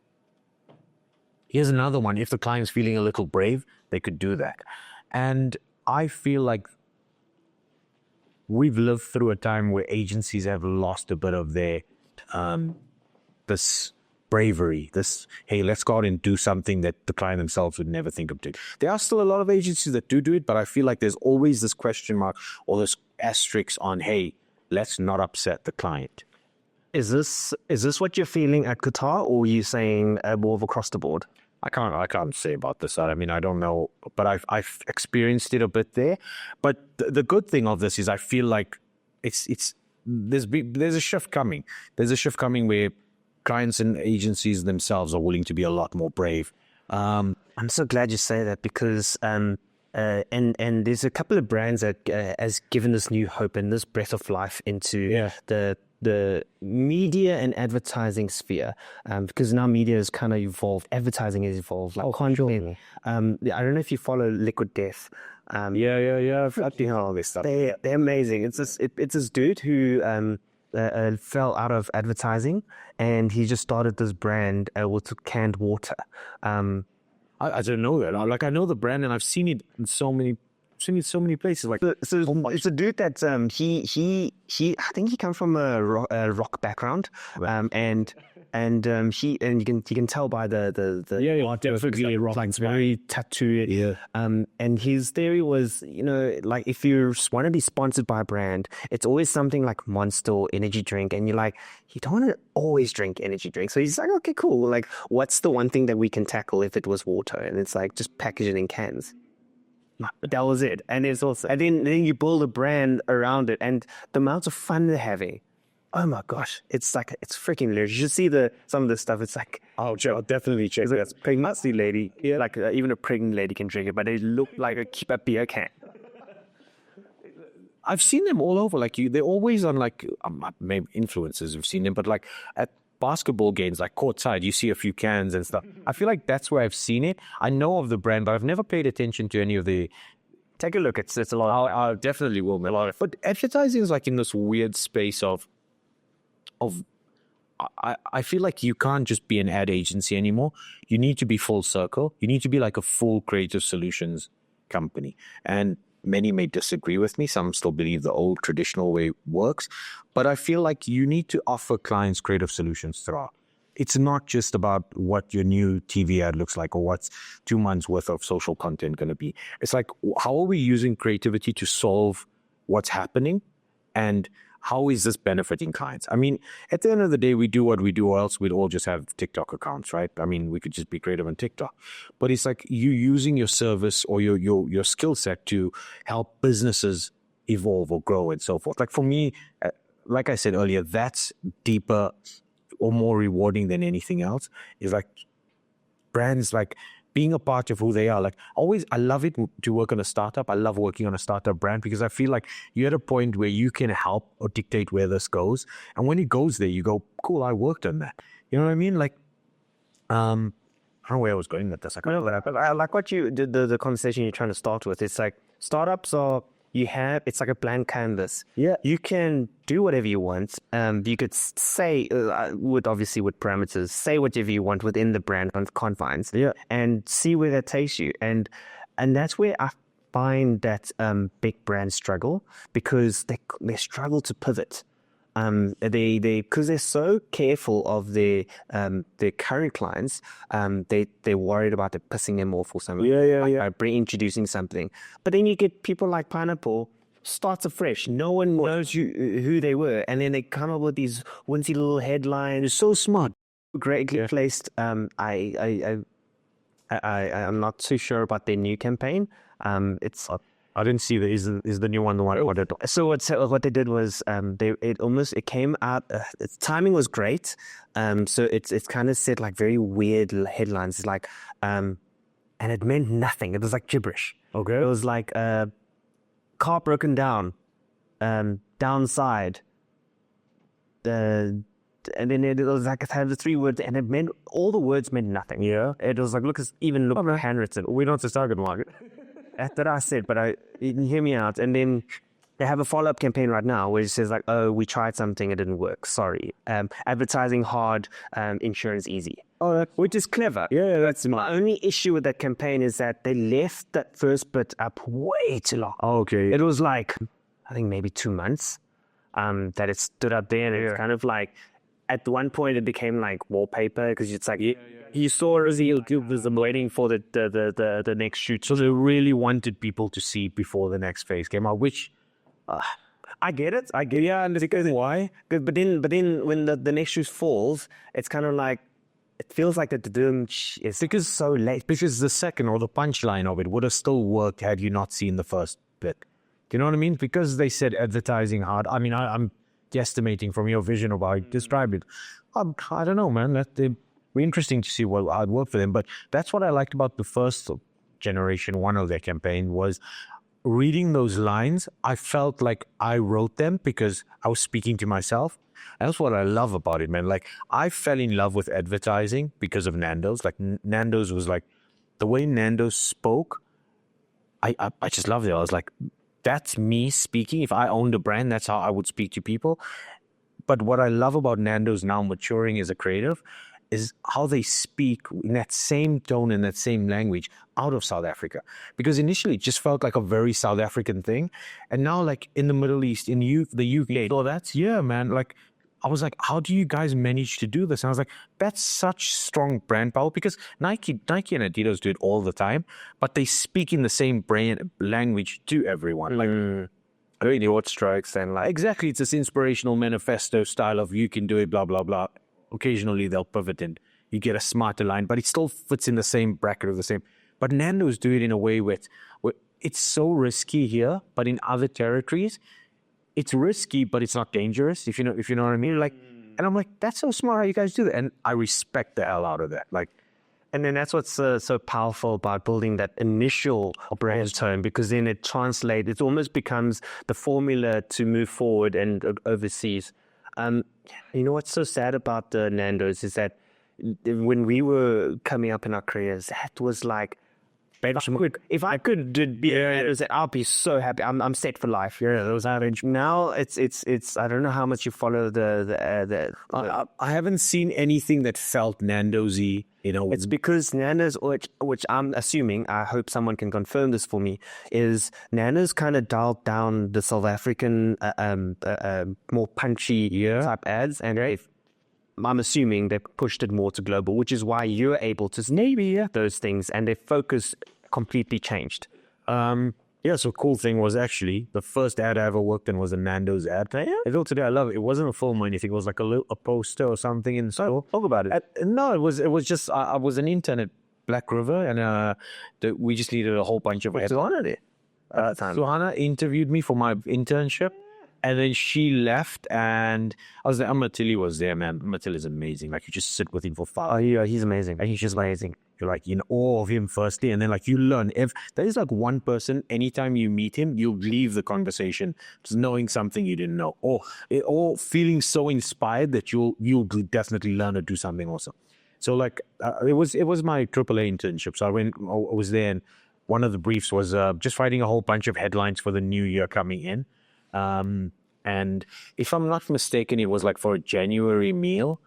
here's another one. If the client's feeling a little brave, they could do that. And I feel like we've lived through a time where agencies have lost a bit of their this bravery, this, hey, let's go out and do something that the client themselves would never think of doing. There are still a lot of agencies that do it, but I feel like there's always this question mark or this asterisk on, hey, let's not upset the client. Is this what you're feeling at Qatar, or are you saying more of across the board? I can't say about this. I mean, I don't know, but I've experienced it a bit there. But the good thing of this is I feel like there's a shift coming. There's a shift coming where clients and agencies themselves are willing to be a lot more brave. I'm so glad you say that, because and there's a couple of brands that has given this new hope and this breath of life into the media and advertising sphere, because now media has kind of evolved, advertising has evolved. Like I don't know if you follow Liquid Death. Yeah. I've seen all this stuff. They're amazing. It's this dude who fell out of advertising, and he just started this brand with canned water. I don't know that. Like I know the brand, and I've seen it in so many places. Like So it's a dude that he I think he comes from a rock background, and you can tell by the definitely rock. Like it's very tattooed. Yeah. And his theory was, like if you want to be sponsored by a brand, it's always something like Monster or energy drink, and you're like, you don't want to always drink energy drink. So he's like, okay, cool. Like, what's the one thing that we can tackle if it was water? And it's like, just package it in cans. That was it. And it's also, and then you build a brand around it, and the amount of fun they're having. Oh my gosh, it's freaking hilarious. You should see some of the stuff. It's like, I'll definitely check. It's a pregnancy lady, like even a pregnant lady can drink it, but they look like a beer can. I've seen them all over. Like they're always on like maybe influencers have seen them, but like at basketball games, like courtside, you see a few cans and stuff. I feel like that's where I've seen it. I know of the brand, but I've never paid attention to any of the. Take a look. It's a lot. I definitely will. But advertising is like in this weird space of. I feel like you can't just be an ad agency anymore. You need to be full circle. You need to be like a full creative solutions company. And many may disagree with me. Some still believe the old traditional way works. But I feel like you need to offer clients creative solutions throughout. It's not just about what your new TV ad looks like or what's 2 months worth of social content going to be. It's like, how are we using creativity to solve what's happening? And how is this benefiting clients? I mean, at the end of the day, we do what we do, or else we'd all just have TikTok accounts, right? I mean, we could just be creative on TikTok. But it's like you using your service or your skill set to help businesses evolve or grow and so forth. Like for me, like I said earlier, that's deeper or more rewarding than anything else. Is like brands like being a part of who they are. Like always, I love it to work on a startup. I love working on a startup brand because I feel like you're at a point where you can help or dictate where this goes. And when it goes there, you go, cool, I worked on that. You know what I mean? Like, I don't know where I was going with this. But I like what you did, the conversation you're trying to start with. It's like startups are, it's like a blank canvas. Yeah. You can do whatever you want. You could say, with parameters, say whatever you want within the brand confines. Yeah. And see where that takes you. And that's where I find that big brands struggle because they struggle to pivot. They because they're so careful of their current clients, they're worried about it pissing them off or something. By introducing something, but then you get people like Pineapple starts afresh. No one knows who they were, and then they come up with these wincy little headlines. It's so smart. Greatly placed. I'm not too sure about their new campaign. It's. I didn't see is the new one the one I ordered. So what they did was it came out. Its timing was great. So it's kind of said like very weird headlines. It's like and it meant nothing. It was like gibberish. Okay. It was like car broken down, downside. And then it was like it had the 3 words, and it meant all the words meant nothing. Yeah. It was like look handwritten. We're not the target market. That's what I said, but you can hear me out. And then they have a follow-up campaign right now where it says like, oh, we tried something, it didn't work. Sorry. Advertising hard, insurance easy. Oh, which is clever. Yeah, that's my only issue with that campaign is that they left that first bit up way too long. Oh, okay. It was like, I think maybe 2 months that it stood up there, and it's kind of like, at one point it became like wallpaper because it's like you saw them waiting for the next shoot. So they really wanted people to see before the next phase came out, which I get it. yeah, and because why? But then when the next shoot falls, it's kind of like it feels like the doom is because so late. Because the second or the punchline of it would have still worked had you not seen the first bit. Do you know what I mean? Because they said advertising hard. I mean, I'm guesstimating from your vision of how you described it. I don't know, man. That'd be interesting to see how it worked for them. But that's what I liked about the first generation one of their campaign was reading those lines. I felt like I wrote them because I was speaking to myself. And that's what I love about it, man. Like I fell in love with advertising because of Nando's. Like Nando's was like the way Nando's spoke. I just loved it. I was like, that's me speaking. If I owned a brand, that's how I would speak to people. But what I love about Nando's now maturing as a creative is how they speak in that same tone and that same language out of South Africa. Because initially it just felt like a very South African thing. And now like in the Middle East, in the UK, all that, yeah, man, like I was like, how do you guys manage to do this? And I was like, that's such strong brand power because Nike and Adidas do it all the time, but they speak in the same brand language to everyone. Like, really what strikes and like exactly, it's this inspirational manifesto style of you can do it, blah, blah, blah. Occasionally they'll pivot and you get a smarter line, but it still fits in the same bracket of the same. But Nando's do it in a way where it's so risky here, but in other territories, it's risky, but it's not dangerous, if you know what I mean. Like, and I'm like, that's so smart how you guys do that, and I respect the hell out of that. Like, and then that's what's so powerful about building that initial brand tone, because then it translates. It almost becomes the formula to move forward and overseas. You know what's so sad about the Nando's is that when we were coming up in our careers, that was like. If I could be I'll be so happy. I'm set for life. Yeah, those average. Now it's. I don't know how much you follow the I haven't seen anything that felt Nando's-y. You know, it's because Nando's, which I'm assuming, I hope someone can confirm this for me, is Nando's kind of dialed down the South African, more punchy type ads, and I'm assuming they pushed it more to global, which is why you're able to maybe those things, and their focus completely changed. Yeah, so cool thing was actually the first ad I ever worked in was a Nando's ad. Yeah. Until today, I love it. It wasn't a film or anything. It was like a poster or something. And so Talk about it. no, it was just I was an intern at Black River, and we just needed a whole bunch of ads. Suhana there at the time. Suhana interviewed me for my internship, and then she left, and I was there. Amatili was there, man. Amatili is amazing. Like, you just sit with him for 5 Oh, yeah, he's amazing. and he's just amazing. You're like in awe of him firstly, and then like you learn. If there is like one person, anytime you meet him, you'll leave the conversation just knowing something you didn't know, or feeling so inspired that you'll definitely learn to do something awesome. So like it was my AAA internship. So I was there, and one of the briefs was just writing a whole bunch of headlines for the new year coming in. And if I'm not mistaken, it was like for a January meal.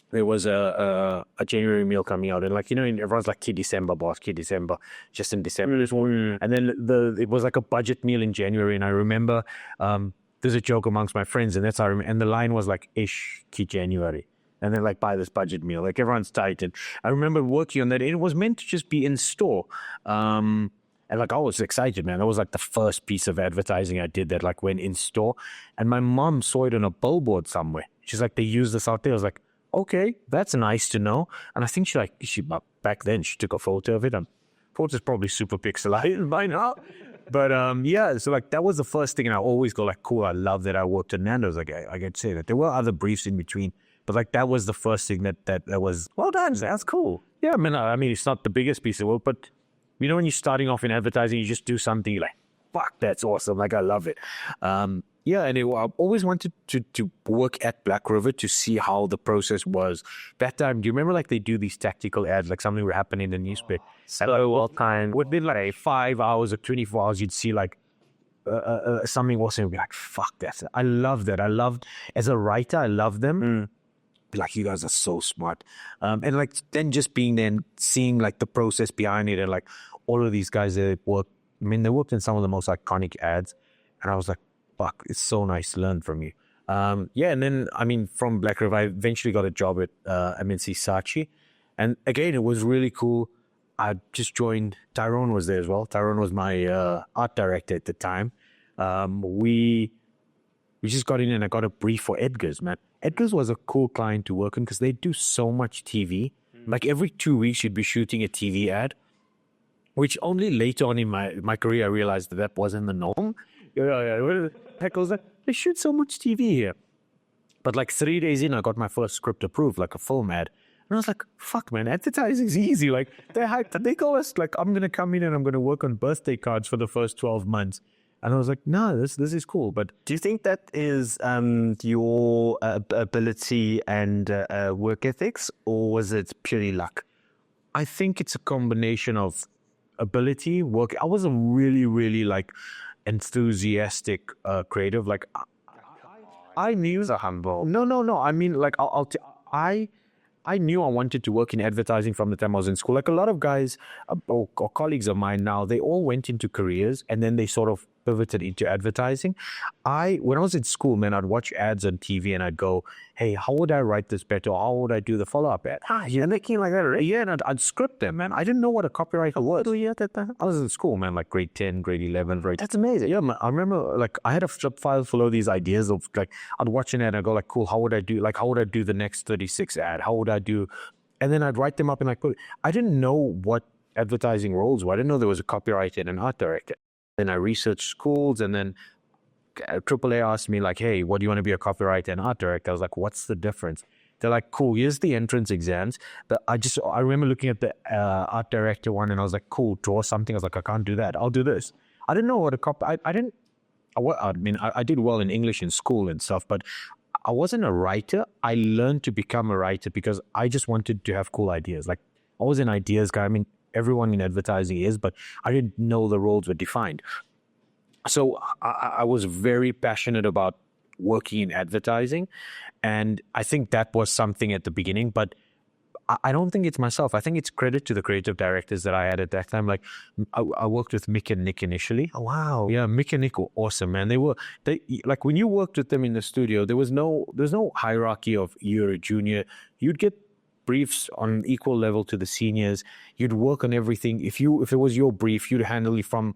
There was a January meal coming out, and like, everyone's like, Kid December, boss, Kid December, just in December. And then it was like a budget meal in January, and I remember there's a joke amongst my friends, and that's how I remember, and the line was like, Ish, Kid January. And then like, buy this budget meal. Like, everyone's tight. And I remember working on that. It was meant to just be in store. And like, I was excited, man. That was like the first piece of advertising I did that like went in store. And my mom saw it on a billboard somewhere. She's like, they use this out there. I was like, okay, that's nice to know. And I think she back then she took a photo of it. Photo's probably super pixelated by now. But yeah, so like that was the first thing, and I always go like, cool, I love that I worked at Nando's. Like, I could say that there were other briefs in between, but like that was the first thing that was well done. That's cool. Yeah, I mean, it's not the biggest piece of work, but when you're starting off in advertising, you just do something, you're like, fuck, that's awesome. Like, I love it. Yeah, and I always wanted to work at Black River to see how the process was. That time, do you remember like they do these tactical ads, like something would happen in the newspaper? So well timed. Within like 5 hours or 24 hours, you'd see like something awesome. You'd be like, fuck, I love that. I loved, as a writer, I love them. Be like, you guys are so smart. And like, then just being there and seeing like the process behind it, and like all of these guys that work, I mean, they worked in some of the most iconic ads. And I was like, fuck, it's so nice to learn from you. Yeah, and then, I mean, from Black River, I eventually got a job at MNC Saatchi. And again, it was really cool. I just joined, Tyrone was there as well. Tyrone was my art director at the time. We just got in, and I got a brief for Edgar's, man. Edgar's was a cool client to work on because they do so much TV. Like every 2 weeks, you'd be shooting a TV ad, which only later on in my career, I realized that wasn't the norm. Yeah, what the heck was that? They shoot so much TV here. But like 3 days in, I got my first script approved, like a film ad. And I was like, fuck, man, advertising's easy. Like, they call us, like, I'm going to come in and I'm going to work on birthday cards for the first 12 months. And I was like, no, this is cool. But Do you think that is your ability and work ethics, or was it purely luck? I think it's a combination of ability, work. I was a really, really like enthusiastic creative. Like, I knew So humble. No. I mean, like, I knew I wanted to work in advertising from the time I was in school. Like a lot of guys or colleagues of mine now, they all went into careers and then they sort of pivoted into advertising. When I was in school, man, I'd watch ads on TV and I'd go, hey, how would I write this better? How would I do the follow-up ad? You're making like that already? Yeah, and I'd script them, man. I didn't know what a copywriter was. I was in school, man, like grade 10, grade 11, right? That's amazing. Yeah, man, I remember, like, I had a flip file full of these ideas of, like, I'd watch an ad and I'd go, like, cool, how would I do the next 36 ad? How would I do? And then I'd write them up and, like, I didn't know what advertising roles were. I didn't know there was a copywriter and an art director. Then I researched schools, and then AAA asked me, like, hey, what do you want to be, a copywriter and art director? I was like, what's the difference? They're like, cool, here's the entrance exams. But I remember looking at the art director one, and I was like, cool, draw something. I was like, I can't do that. I'll do this. I didn't know what a I did well in English in school and stuff, but I wasn't a writer. I learned to become a writer because I just wanted to have cool ideas. Like, I was an ideas guy. I mean, everyone in advertising is, but I didn't know the roles were defined. So I was very passionate about working in advertising. And I think that was something at the beginning, but I don't think it's myself. I think it's credit to the creative directors that I had at that time. Like, I worked with Mick and Nick initially. Oh, wow. Yeah, Mick and Nick were awesome, man. They like, when you worked with them in the studio, there's no hierarchy of you're a junior. You'd get briefs on equal level to the seniors. You'd work on everything. If it was your brief, you'd handle it from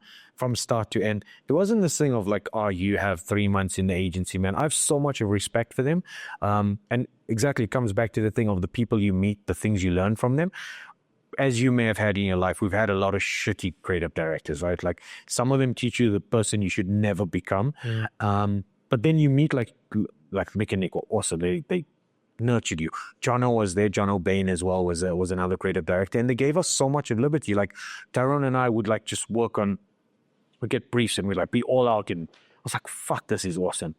start to end. It wasn't this thing of like, oh, you have 3 months in the agency, man. I have so much of respect for them. And exactly, it comes back to the thing of the people you meet, the things you learn from them. As you may have had in your life, we've had a lot of shitty creative directors, right? Like some of them teach you the person you should never become. But then you meet like Mick and Nick were awesome. They nurtured you. Jono was there. Jono Bain as well was another creative director. And they gave us so much of liberty. Like Tyrone and I would like just work on, we get briefs and we'd like be all out. And I was like, fuck, this is awesome.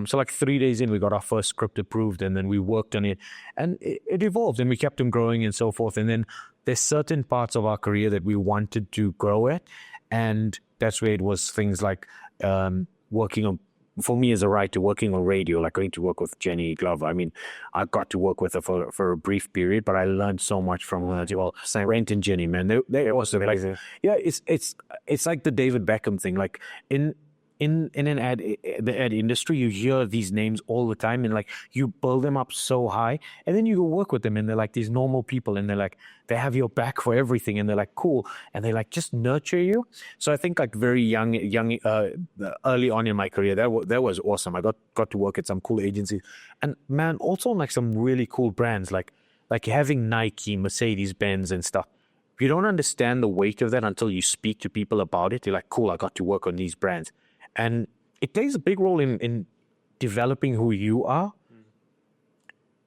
So like 3 days in, we got our first script approved and then we worked on it and it evolved and we kept them growing and so forth. And then there's certain parts of our career that we wanted to grow at. And that's where it was things like working on, for me as a writer, working on radio, like going to work with Jenny Glover. I mean, I got to work with her for a brief period, but I learned so much from her. Well, Rent and Jenny, man, they also like, yeah, it's like the David Beckham thing. Like in an the ad industry, you hear these names all the time and like you build them up so high and then you go work with them and they're like these normal people and they're like, they have your back for everything and they're like, cool. And they like just nurture you. So I think like very young, early on in my career, that was awesome. I got to work at some cool agencies and man, also on like some really cool brands, like having Nike, Mercedes-Benz and stuff. You don't understand the weight of that until you speak to people about it. You're like, cool, I got to work on these brands. And it plays a big role in developing who you are.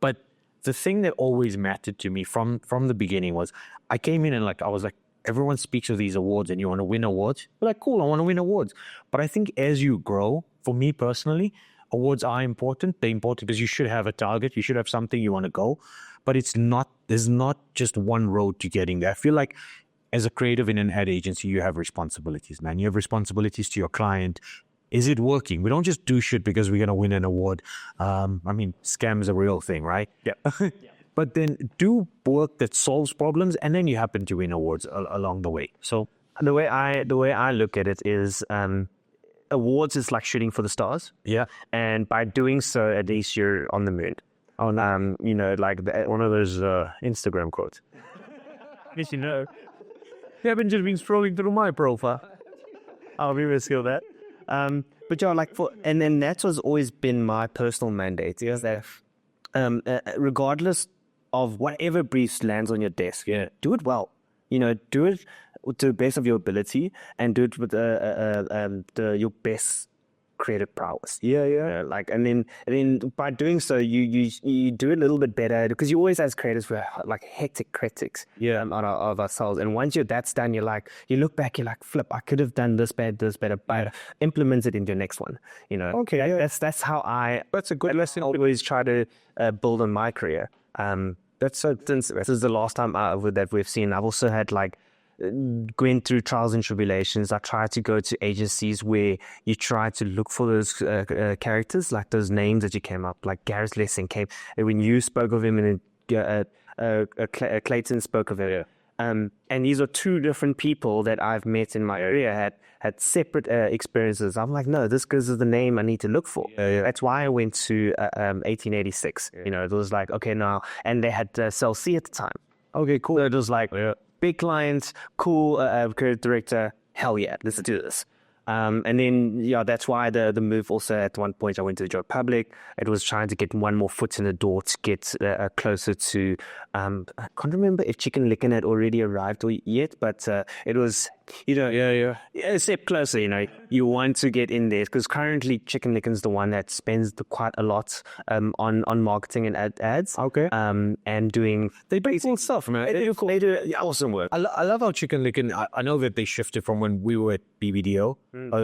But the thing that always mattered to me from the beginning was I came in and like I was like, everyone speaks of these awards and you want to win awards. You're like, cool, I want to win awards. But I think as you grow, for me personally, awards are important. They're important because you should have a target. You should have something you want to go. But there's not just one road to getting there. I feel like as a creative in an ad agency, you have responsibilities, man. You have responsibilities to your client. Is it working? We don't just do shit because we're going to win an award. I mean, scam is a real thing, right? Yeah. But then do work that solves problems, and then you happen to win awards along the way. So the way I look at it is awards is like shooting for the stars. Yeah. And by doing so, at least you're on the moon. You know, like one of those Instagram quotes. Yes, you know. You haven't just been scrolling through my profile. I'll be risking that. But yeah, like and then that was always been my personal mandate. Is that regardless of whatever briefs lands on your desk, yeah, do it well. You know, do it to the best of your ability and do it with your best creative prowess. Yeah. Like, and then by doing so, you do it a little bit better because you always, as creators, we're like hectic critics. Yeah. Of ourselves. And once that's done, you look back, you're like, flip, I could have done this better, but implement it into your next one. You know. Okay. Yeah. That's how That's a good lesson. I always try to build on my career. That's so. Since this is the last time that we've seen, I've also had like going through trials and tribulations. I try to go to agencies where you try to look for those characters, like those names that you came up, like Gareth Lessing came, and when you spoke of him and Clayton spoke of him. And these are two different people that I've met in my career, had separate experiences. I'm like, no, this goes to the name I need to look for. Yeah. That's why I went to 1886. You know, it was like, okay, now, and they had Cell C at the time. Okay, cool. So it was like, big clients, cool creative director, hell yeah, let's do this. And then, that's why the move also at one point I went to the Joe Public. It was trying to get one more foot in the door to get closer to, I can't remember if Chicken Licken had already arrived yet, but it was, a step closer, you want to get in there because currently Chicken Licken's the one that spends quite a lot on marketing and ads. Okay. And doing... They do cool stuff, man. They do awesome work. I love how Chicken Licken, I know that they shifted from when we were at BBDO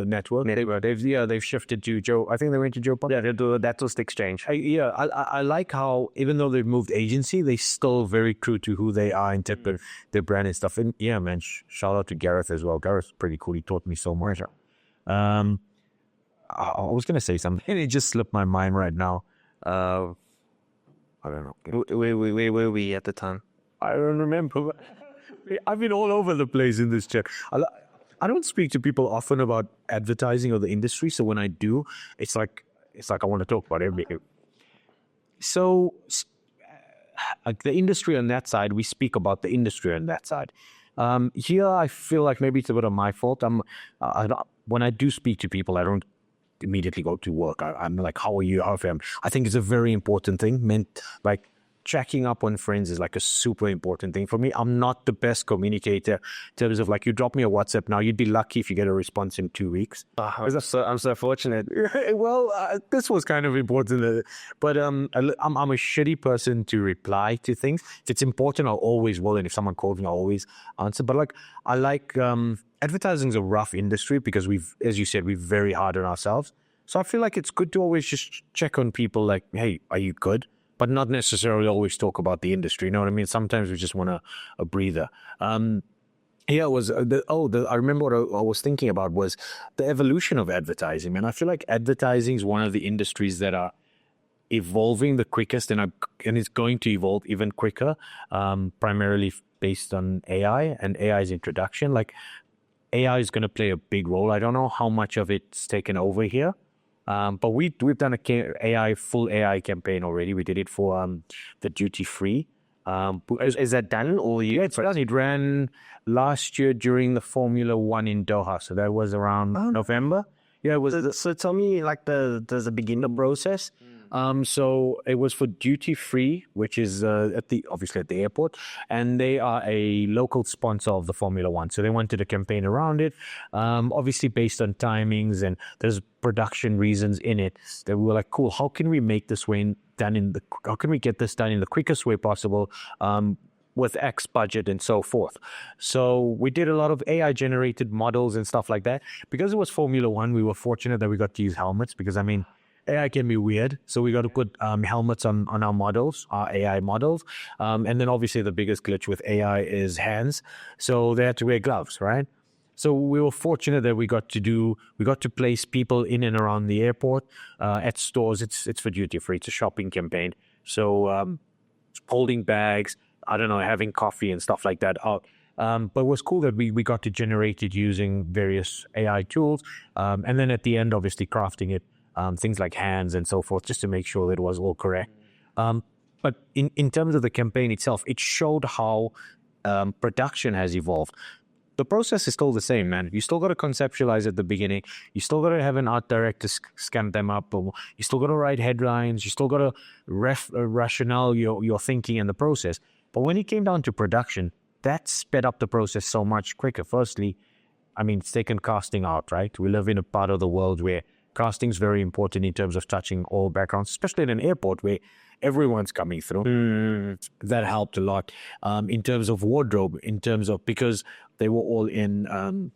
network. They've shifted to Joe. I think they went to Joe Public. Yeah, that was the exchange. I like how even though they've moved agency, they still very true to who they are in terms of their brand and stuff. And yeah, man, shout out to Gareth as well. Gareth's pretty cool. He taught me so much. I was gonna say something and it just slipped my mind right now. I don't know. Where were we at the time? I don't remember. I've been all over the place in this chat. I don't speak to people often about advertising or the industry, so when I do, it's like I want to talk about everything. So, like the industry on that side, we speak about the industry on that side. Here, I feel like maybe it's a bit of my fault. When I do speak to people, I don't immediately go to work. I'm like, how are you? How are you? I think it's a very important thing. Like checking up on friends is like a super important thing for me. I'm not the best communicator in terms of like, you drop me a WhatsApp now, you'd be lucky if you get a response in 2 weeks. I'm so fortunate. Well, this was kind of important, but I'm a shitty person to reply to things. If it's important, I'll always will, and if someone calls me, I'll always answer. But like, I like advertising is a rough industry because as you said, we're very hard on ourselves. So I feel like it's good to always just check on people, like, hey, are you good? But not necessarily always talk about the industry. You know what I mean? Sometimes we just want a breather. Yeah, it was I remember what I was thinking about was the evolution of advertising, man. I feel like advertising is one of the industries that are evolving the quickest, and it's going to evolve even quicker, primarily based on AI and AI's introduction. Like, AI is going to play a big role. I don't know how much of it's taken over here. But we've done a full AI campaign already. We did it for the duty free. Is that done? Or Yeah, it's done. It ran last year during the Formula One in Doha. So that was around November. Yeah, it was. So tell me, like, there's a beginner process. So it was for duty free, which is obviously at the airport, and they are a local sponsor of the Formula One. So they wanted a campaign around it, obviously based on timings, and there's production reasons in it. They were like, cool, how can we make this how can we get this done in the quickest way possible? With X budget and so forth. So we did a lot of AI generated models and stuff like that. Because it was Formula One, we were fortunate that we got to use helmets, because I mean, AI can be weird. So we got to put helmets on our models, our AI models. And then obviously the biggest glitch with AI is hands. So they had to wear gloves, right? So we were fortunate that we got to place people in and around the airport, at stores. It's for duty free. It's a shopping campaign. So holding bags, I don't know, having coffee and stuff like that out. But it was cool that we got to generate it using various AI tools. And then at the end, obviously crafting it, things like hands and so forth, just to make sure that it was all correct. But in terms of the campaign itself, it showed how production has evolved. The process is still the same, man. You still got to conceptualize at the beginning. You still got to have an art director scan them up. Or you still got to write headlines. You still got to rationale your thinking and the process. But when it came down to production, that sped up the process so much quicker. Firstly, I mean, it's taken casting out, right? We live in a part of the world where casting is very important in terms of touching all backgrounds, especially in an airport where everyone's coming through. That helped a lot. In terms of wardrobe, because they were all in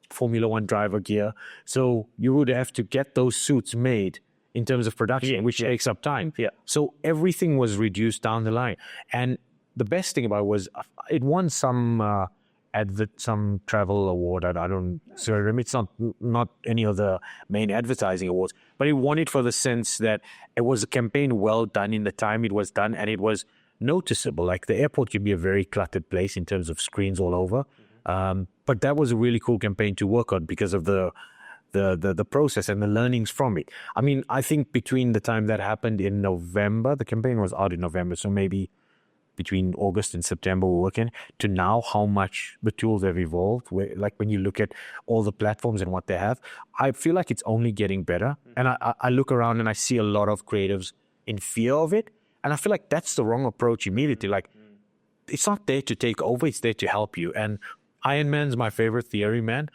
Formula One driver gear. So you would have to get those suits made in terms of production, which takes up time. Yeah. So everything was reduced down the line. And the best thing about it was it won some some travel award. I don't remember. It's not any of the main advertising awards, but it won it for the sense that it was a campaign well done in the time it was done, and it was noticeable. Like, the airport can be a very cluttered place in terms of screens all over. But that was a really cool campaign to work on because of the process and the learnings from it. I mean, I think between the time that happened in November, the campaign was out in November, so maybe between August and September we're working, to now how much the tools have evolved. Like, when you look at all the platforms and what they have, I feel like it's only getting better. And I look around and I see a lot of creatives in fear of it. And I feel like that's the wrong approach immediately. Like, it's not there to take over, it's there to help you. And Iron Man's my favorite theory, man.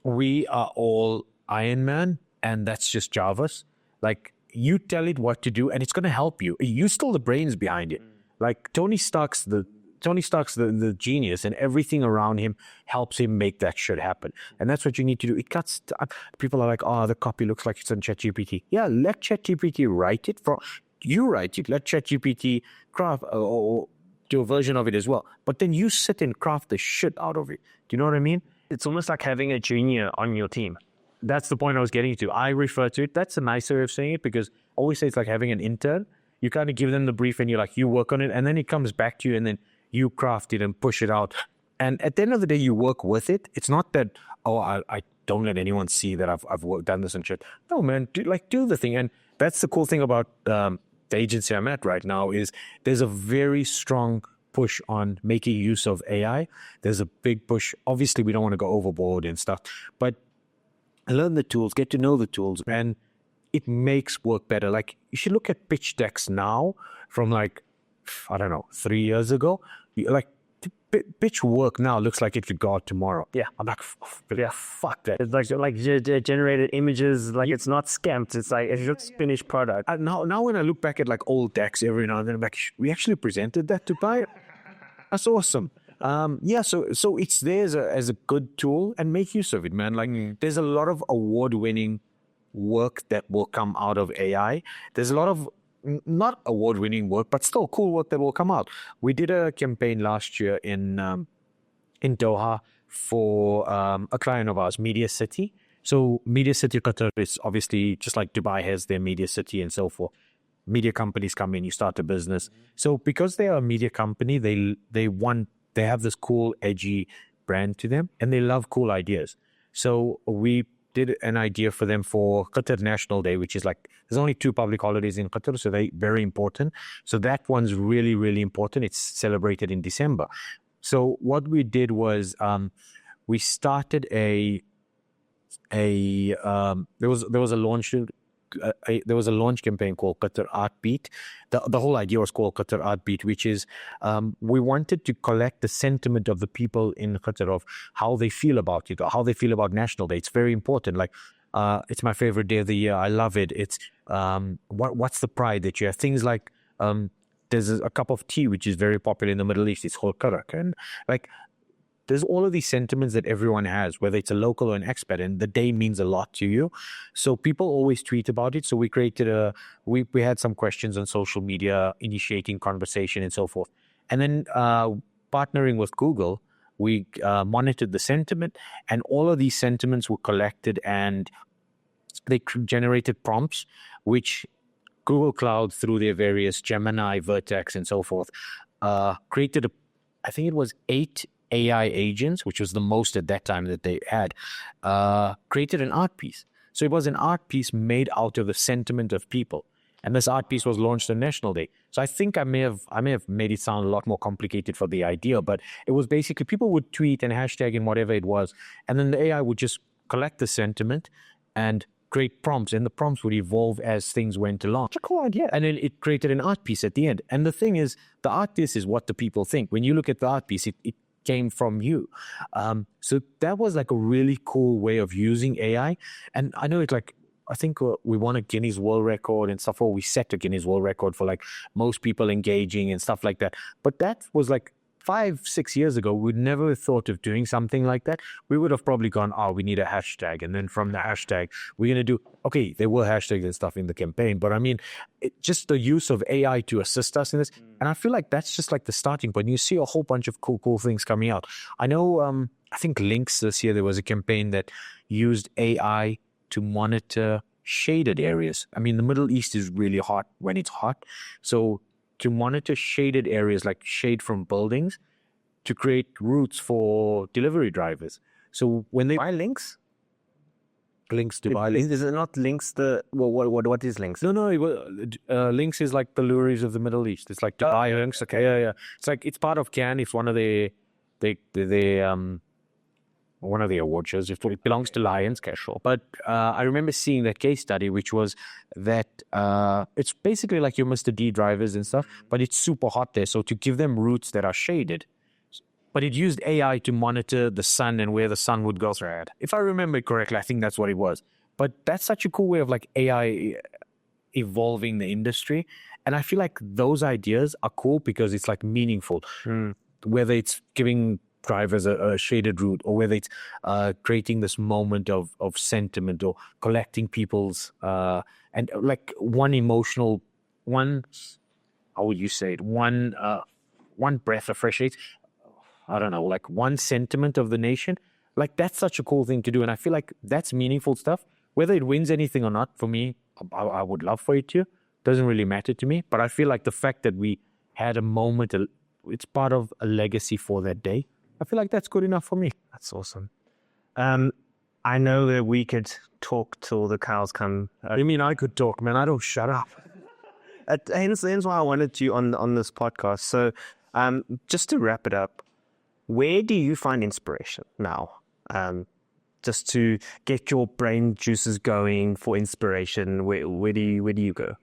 We are all Iron Man, and that's just Jarvis. Like, you tell it what to do and it's going to help you. You're still the brains behind it. Like, Tony Stark's the genius, and everything around him helps him make that shit happen. And that's what you need to do. It cuts. People are like, oh, the copy looks like it's on ChatGPT. Yeah, let ChatGPT write it. You write it. Let ChatGPT craft or do a version of it as well. But then you sit and craft the shit out of it. Do you know what I mean? It's almost like having a junior on your team. That's the point I was getting to. I refer to it. That's a nicer way of saying it, because I always say it's like having an intern. You kind of give them the brief and you work on it, and then it comes back to you, and then you craft it and push it out. And at the end of the day, you work with it. It's not that, I don't let anyone see that I've done this and shit. No, man, do the thing. And that's the cool thing about the agency I'm at right now is there's a very strong push on making use of AI. There's a big push. Obviously, we don't want to go overboard and stuff, but learn the tools, get to know the tools, and it makes work better. Like you should look at pitch decks now from like, I don't know, 3 years ago. Like pitch work now looks like it could go out tomorrow. Yeah. I'm like, Yeah. fuck that. It's like generated images, like it's not scamped. It's like it's just finished product. Now when I look back at like old decks every now and then, I'm like, we actually presented that to buyer. That's awesome. Yeah, so it's there as a good tool, and make use of it, man. Like there's a lot of award-winning work that will come out of AI. There's a lot of not award-winning work, but still cool work that will come out. We did a campaign last year in Doha for a client of ours, Media City. So Media City Qatar is obviously just like Dubai has their Media City and so forth. Media companies come in, you start a business. So because they are a media company, they have this cool, edgy brand to them, and they love cool ideas. So we did an idea for them for Qatar National Day, which is like, there's only 2 public holidays in Qatar, so they very important. So that one's really, really important. It's celebrated in December. So what we did was we started there was a launch there was a launch campaign called Qatar Art Beat. The whole idea was called Qatar Art Beat, which is we wanted to collect the sentiment of the people in Qatar of how they feel about it, or how they feel about National Day. It's very important. Like, it's my favorite day of the year. I love it. It's what's the pride that you have? Things like there's a cup of tea which is very popular in the Middle East. It's called karak, and like, there's all of these sentiments that everyone has, whether it's a local or an expat, and the day means a lot to you. So people always tweet about it. So we created we had some questions on social media, initiating conversation and so forth. And then partnering with Google, we monitored the sentiment, and all of these sentiments were collected, and they generated prompts, which Google Cloud, through their various Gemini, Vertex, and so forth, created I think it was 8 AI agents, which was the most at that time that they had, created an art piece. So it was an art piece made out of the sentiment of people. And this art piece was launched on National Day. So I think I may have made it sound a lot more complicated for the idea, but it was basically people would tweet and hashtag and whatever it was, and then the AI would just collect the sentiment and create prompts, and the prompts would evolve as things went along. It's a cool idea. And then it created an art piece at the end. And the thing is, the art piece is what the people think. When you look at the art piece, it came from you. So that was like a really cool way of using AI. And I know it's like, I think we won a Guinness World Record and stuff, or we set a Guinness World Record for like most people engaging and stuff like that. But that was like 5-6 years ago. We'd never thought of doing something like that. We would have probably gone, oh, we need a hashtag. And then from the hashtag, we're going to do, okay, there were hashtags and stuff in the campaign, but I mean, just the use of AI to assist us in this. And I feel like that's just like the starting point. You see a whole bunch of cool things coming out. I know, I think Links this year, there was a campaign that used AI to monitor shaded areas. I mean, the Middle East is really hot when it's hot. So to monitor shaded areas, like shade from buildings, to create routes for delivery drivers. So when they buy links to buy links. Is it not links? What is links? No. Links is like the lorries of the Middle East. It's like Dubai links. Okay, yeah. It's like, it's part of Cannes. It's one of the award shows. It belongs to Lions Casual. But I remember seeing that case study, which was that it's basically like your Mr. D drivers and stuff, but it's super hot there. So to give them routes that are shaded, but it used AI to monitor the sun and where the sun would go through it. If I remember correctly, I think that's what it was. But that's such a cool way of like AI evolving the industry. And I feel like those ideas are cool because it's like meaningful. Whether it's giving drivers a shaded route, or whether it's creating this moment of sentiment, or collecting people's and like one how would you say it, one breath of fresh air, I don't know, like one sentiment of the nation. Like, that's such a cool thing to do, and I feel like that's meaningful stuff. Whether it wins anything or not, for me, I would love for it to. Doesn't really matter to me, but I feel like the fact that we had a moment, it's part of a legacy for that day. I feel like that's good enough for me. That's awesome. I know that we could talk till the cows come. You mean I could talk, man? I don't shut up. hence why I wanted you on this podcast. So, just to wrap it up, where do you find inspiration now? Just to get your brain juices going for inspiration, where do you go?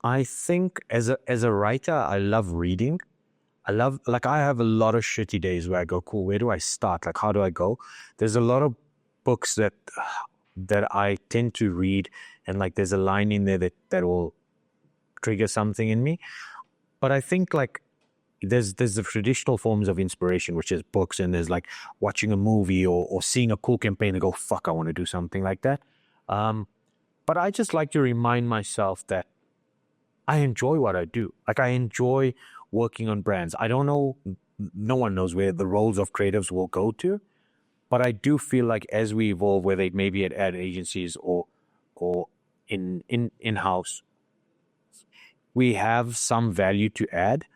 I think as a writer, I love reading. I have a lot of shitty days where I go, cool, where do I start? Like, how do I go? There's a lot of books that I tend to read, and like there's a line in there that will trigger something in me. But I think like there's the traditional forms of inspiration, which is books, and there's like watching a movie or seeing a cool campaign and go, fuck, I want to do something like that. But I just like to remind myself that I enjoy what I do. Like I enjoy working on brands. I don't know, no one knows where the roles of creatives will go to, but I do feel like as we evolve, whether it may be at ad agencies or in-house, we have some value to add,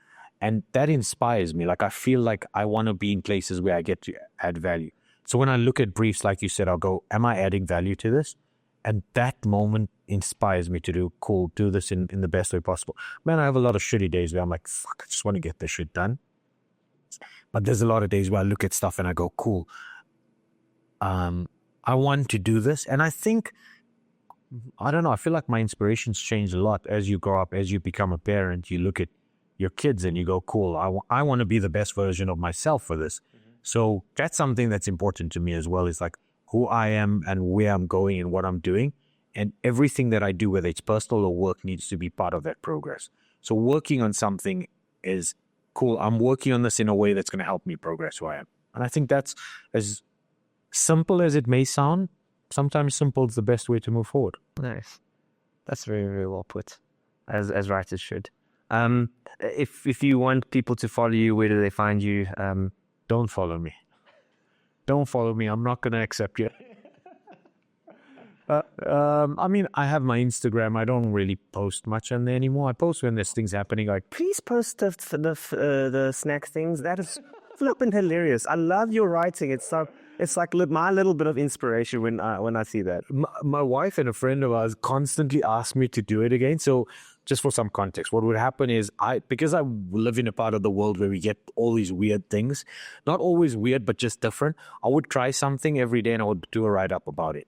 and that inspires me. Like I feel like I want to be in places where I get to add value. So when I look at briefs, like you said, I'll go, am I adding value to this? And that moment inspires me to do this in the best way possible. Man, I have a lot of shitty days where I'm like, fuck, I just want to get this shit done. But there's a lot of days where I look at stuff and I go, cool, I want to do this. And I think, I don't know, I feel like my inspirations change a lot as you grow up, as you become a parent. You look at your kids and you go, cool, I want to be the best version of myself for this. So that's something that's important to me as well, is like who I am and where I'm going and what I'm doing. And everything that I do, whether it's personal or work, needs to be part of that progress. So working on something is cool. I'm working on this in a way that's going to help me progress who I am. And I think that's, as simple as it may sound, sometimes simple is the best way to move forward. Nice. That's very, very well put, as writers should. If you want people to follow you, where do they find you? Don't follow me. Don't follow me. I'm not going to accept you. I mean, I have my Instagram. I don't really post much on there anymore. I post when there's things happening. Like, Please post the snack things. That is flipping hilarious. I love your writing. It's like my little bit of inspiration when I see that. my wife and a friend of ours constantly ask me to do it again. So just for some context, what would happen is because I live in a part of the world where we get all these weird things, not always weird, but just different. I would try something every day and I would do a write-up about it.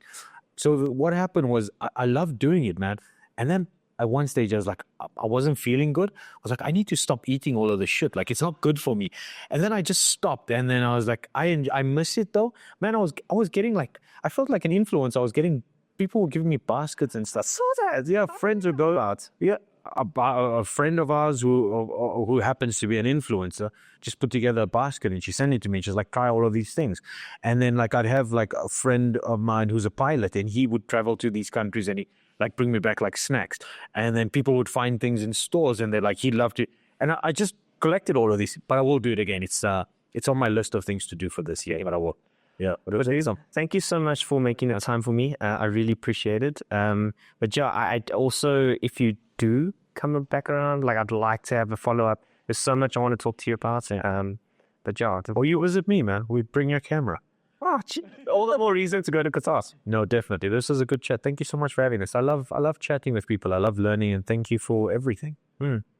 So what happened was I loved doing it, man. And then at one stage I was like, I wasn't feeling good. I was like, I need to stop eating all of this shit. Like, it's not good for me. And then I just stopped. And then I was like, I miss it though. Man, I was getting like, I felt like an influencer. I was getting, people were giving me baskets and stuff. So that, yeah, friends would go out. Yeah. A friend of ours who happens to be an influencer just put together a basket and she sent it to me. She's like, try all of these things. And then like I'd have like a friend of mine who's a pilot, and he would travel to these countries and he like bring me back like snacks. And then people would find things in stores and they're like, he'd love to. And I just collected all of these, but I will do it again. It's on my list of things to do for this year, but I will. Yeah, but it was awesome. Thank you so much for making that time for me. I really appreciate it. But yeah, I also, if you do come back around, like I'd like to have a follow-up. There's so much I want to talk to you about. But yeah. Or you visit me, man. We bring your camera. Oh, all the more reason to go to Qatar. No, definitely. This is a good chat. Thank you so much for having us. I love chatting with people. I love learning, and thank you for everything.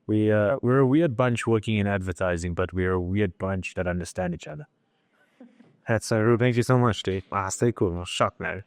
We're a weird bunch working in advertising, but we're a weird bunch that understand each other. That's so rude. Thank you so much, dude. Stay cool. I'm shocked now.